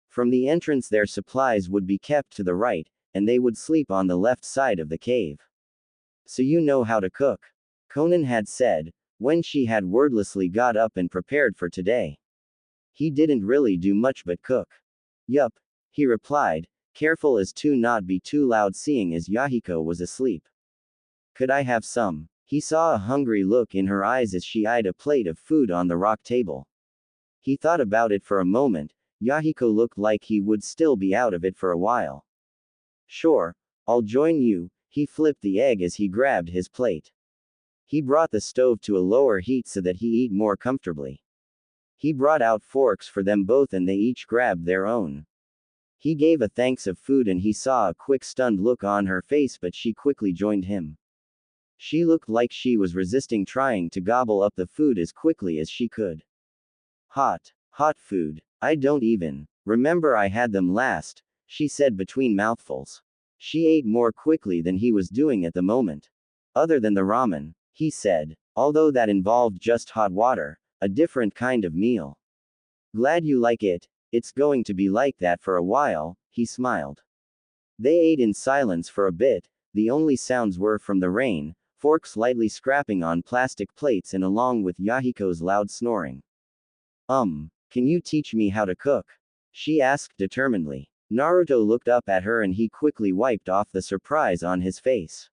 From the entrance their supplies would be kept to the right, and they would sleep on the left side of the cave. So you know how to cook, Konan had said, when she had wordlessly got up and prepared for today. He didn't really do much but cook. Yup, he replied, careful as to not be too loud seeing as Yahiko was asleep. Could I have some? He saw a hungry look in her eyes as she eyed a plate of food on the rock table. He thought about it for a moment. Yahiko looked like he would still be out of it for a while. Sure, I'll join you, he flipped the egg as he grabbed his plate. He brought the stove to a lower heat so that he eat more comfortably. He brought out forks for them both and they each grabbed their own. He gave a thanks of food and he saw a quick stunned look on her face, but she quickly joined him. She looked like she was resisting trying to gobble up the food as quickly as she could. Hot food. I don't even remember I had them last, she said between mouthfuls. She ate more quickly than he was doing at the moment. Other than the ramen, he said, although that involved just hot water, a different kind of meal. Glad you like it, it's going to be like that for a while, he smiled. They ate in silence for a bit, the only sounds were from the rain, forks lightly scraping on plastic plates and along with Yahiko's loud snoring. Can you teach me how to cook? She asked determinedly. Naruto looked up at her and he quickly wiped off the surprise on his face.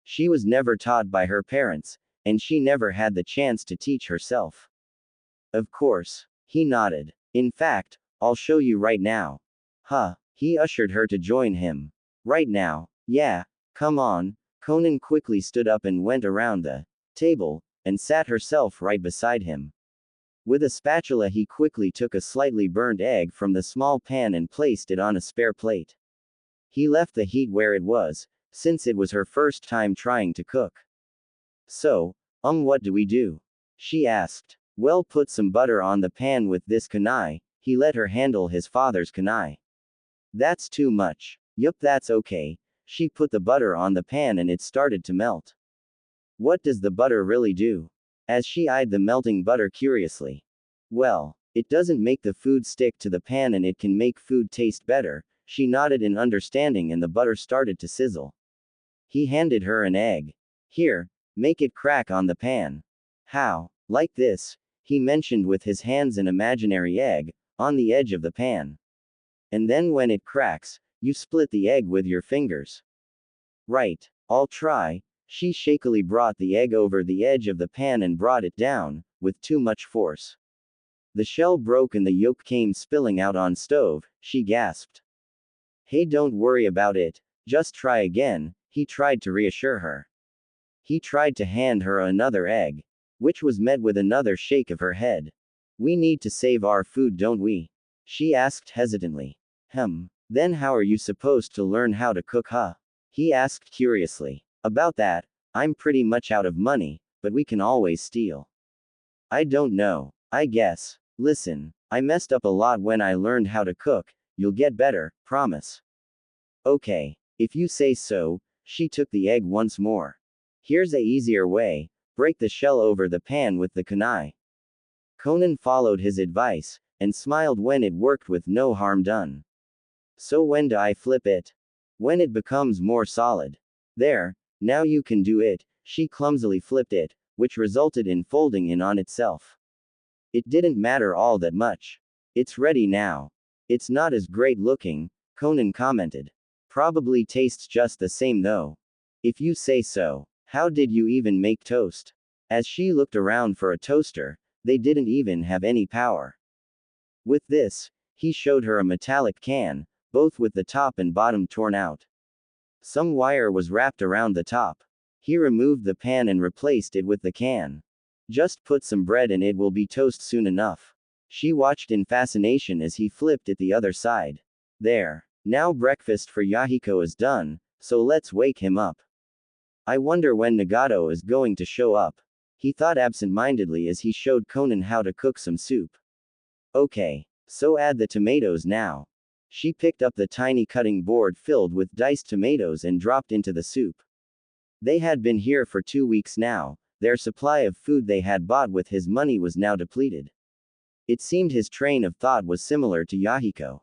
She was never taught by her parents, and she never had the chance to teach herself. Of course. He nodded. In fact, I'll show you right now. Huh. He ushered her to join him. Right now? Yeah. Come on. Konan quickly stood up and went around the table, and sat herself right beside him. With a spatula he quickly took a slightly burned egg from the small pan and placed it on a spare plate. He left the heat where it was, since it was her first time trying to cook. So, what do we do? She asked. Well, put some butter on the pan with this kunai. He let her handle his father's kunai. That's too much. Yup, that's okay. She put the butter on the pan and it started to melt. What does the butter really do? As she eyed the melting butter curiously. Well, it doesn't make the food stick to the pan and it can make food taste better. She nodded in understanding and the butter started to sizzle. He handed her an egg. Here, make it crack on the pan. How? Like this, he mentioned with his hands an imaginary egg, on the edge of the pan. And then when it cracks, you split the egg with your fingers. Right, I'll try. She shakily brought the egg over the edge of the pan and brought it down, with too much force. The shell broke and the yolk came spilling out on stove, she gasped. Hey, don't worry about it, just try again, he tried to reassure her. He tried to hand her another egg, which was met with another shake of her head. We need to save our food, don't we? She asked hesitantly. Then how are you supposed to learn how to cook, huh? He asked curiously. About that, I'm pretty much out of money, but we can always steal. I don't know, I guess. Listen, I messed up a lot when I learned how to cook, you'll get better, promise. Okay, if you say so, she took the egg once more. Here's a easier way, break the shell over the pan with the kunai. Konan followed his advice, and smiled when it worked with no harm done. So when do I flip it? When it becomes more solid. There, now you can do it, she clumsily flipped it, which resulted in folding in on itself. It didn't matter all that much. It's ready now. It's not as great looking, Konan commented. Probably tastes just the same though. If you say so. How did you even make toast? As she looked around for a toaster, they didn't even have any power. With this, he showed her a metallic can, both with the top and bottom torn out. Some wire was wrapped around the top. He removed the pan and replaced it with the can. Just put some bread and it will be toast soon enough. She watched in fascination as he flipped it the other side. There. Now breakfast for Yahiko is done, so let's wake him up. I wonder when Nagato is going to show up. He thought absent-mindedly as he showed Konan how to cook some soup. Okay, so add the tomatoes now. She picked up the tiny cutting board filled with diced tomatoes and dropped into the soup. They had been here for 2 weeks now, their supply of food they had bought with his money was now depleted. It seemed his train of thought was similar to Yahiko.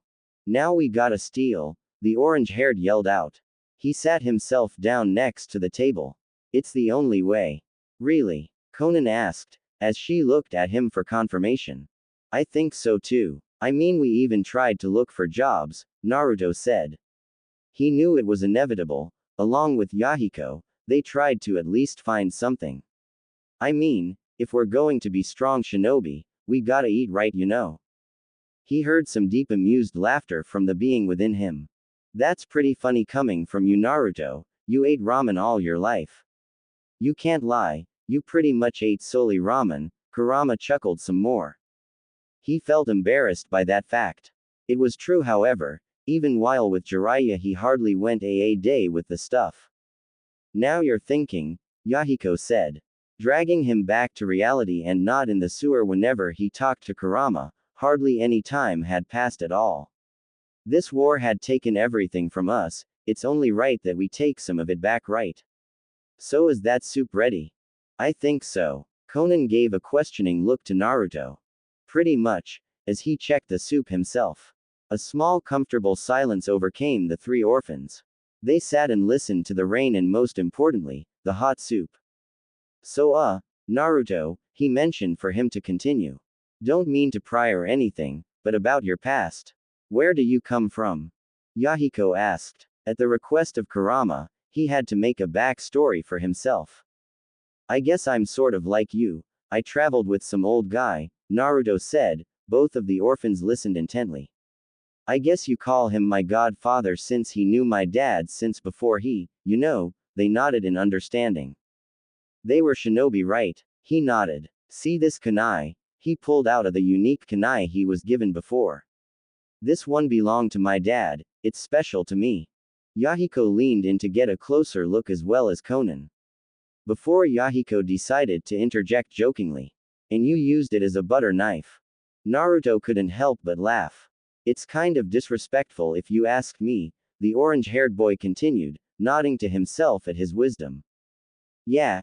Now we gotta steal, the orange-haired yelled out. He sat himself down next to the table. It's the only way. Really? Konan asked, as she looked at him for confirmation. I think so too. I mean, we even tried to look for jobs, Naruto said. He knew it was inevitable, along with Yahiko, they tried to at least find something. I mean, if we're going to be strong shinobi, we gotta eat right, you know. He heard some deep amused laughter from the being within him. That's pretty funny coming from you, Naruto, you ate ramen all your life. You can't lie, you pretty much ate solely ramen, Kurama chuckled some more. He felt embarrassed by that fact. It was true, however, even while with Jiraiya he hardly went a day with the stuff. Now you're thinking, Yahiko said. Dragging him back to reality and not in the sewer whenever he talked to Kurama, hardly any time had passed at all. This war had taken everything from us, it's only right that we take some of it back, right? So is that soup ready? I think so. Konan gave a questioning look to Naruto. Pretty much, as he checked the soup himself. A small comfortable silence overcame the three orphans. They sat and listened to the rain and most importantly, the hot soup. So Naruto, he mentioned for him to continue. Don't mean to pry or anything, but about your past. Where do you come from? Yahiko asked. At the request of Kurama, he had to make a backstory for himself. I guess I'm sort of like you, I traveled with some old guy, Naruto said, both of the orphans listened intently. I guess you call him my godfather since he knew my dad since before he, you know, they nodded in understanding. They were shinobi, right? He nodded. See this kunai? He pulled out of the unique kunai he was given before. This one belonged to my dad, it's special to me. Yahiko leaned in to get a closer look as well as Konan. Before Yahiko decided to interject jokingly. And you used it as a butter knife. Naruto couldn't help but laugh. It's kind of disrespectful if you ask me, the orange-haired boy continued, nodding to himself at his wisdom. Yeah,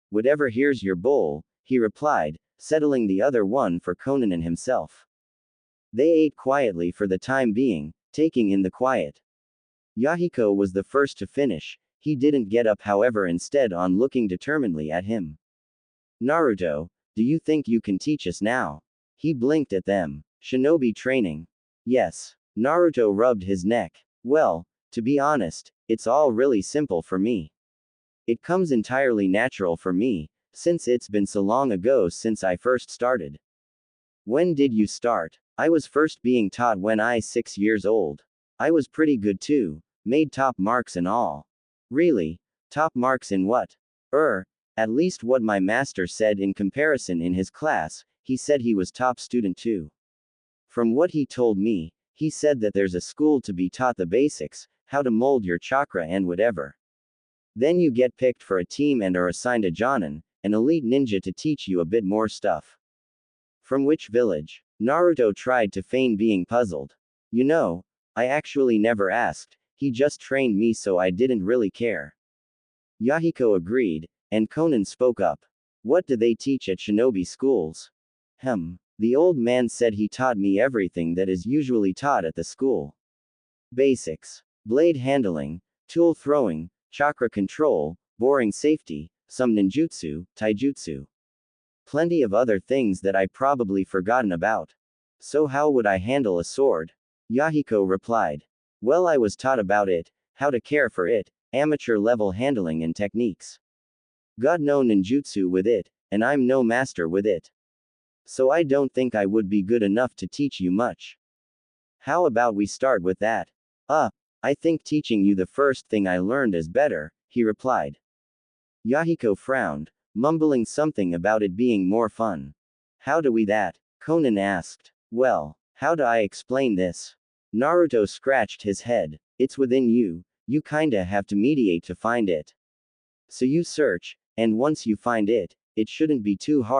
whatever, here's your bowl, he replied, settling the other one for Konan and himself. They ate quietly for the time being, taking in the quiet. Yahiko was the first to finish, he didn't get up however, instead on looking determinedly at him. Naruto, do you think you can teach us now? He blinked at them. Shinobi training? Yes. Naruto rubbed his neck. Well, to be honest, it's all really simple for me. It comes entirely natural for me, since it's been so long ago since I first started. When did you start? I was first being taught when I 6 years old. I was pretty good too, made top marks and all. Really? Top marks in what? At least what my master said in comparison in his class, he said he was top student too. From what he told me, he said that there's a school to be taught the basics, how to mold your chakra and whatever. Then you get picked for a team and are assigned a Jonin, an elite ninja to teach you a bit more stuff. From which village? Naruto tried to feign being puzzled. You know, I actually never asked, he just trained me so I didn't really care. Yahiko agreed, and Konan spoke up. What do they teach at shinobi schools? The old man said he taught me everything that is usually taught at the school. Basics. Blade handling, tool throwing, chakra control, boring safety, some ninjutsu, taijutsu. Plenty of other things that I probably forgotten about. So how would I handle a sword? Yahiko replied. Well, I was taught about it, how to care for it, amateur level handling and techniques. Got no ninjutsu with it, and I'm no master with it. So I don't think I would be good enough to teach you much. How about we start with that? I think teaching you the first thing I learned is better, he replied. Yahiko frowned, mumbling something about it being more fun. How do we that? Konan asked. Well, how do I explain this? Naruto scratched his head. It's within you, you kinda have to meditate to find it. So you search, and once you find it, it shouldn't be too hard.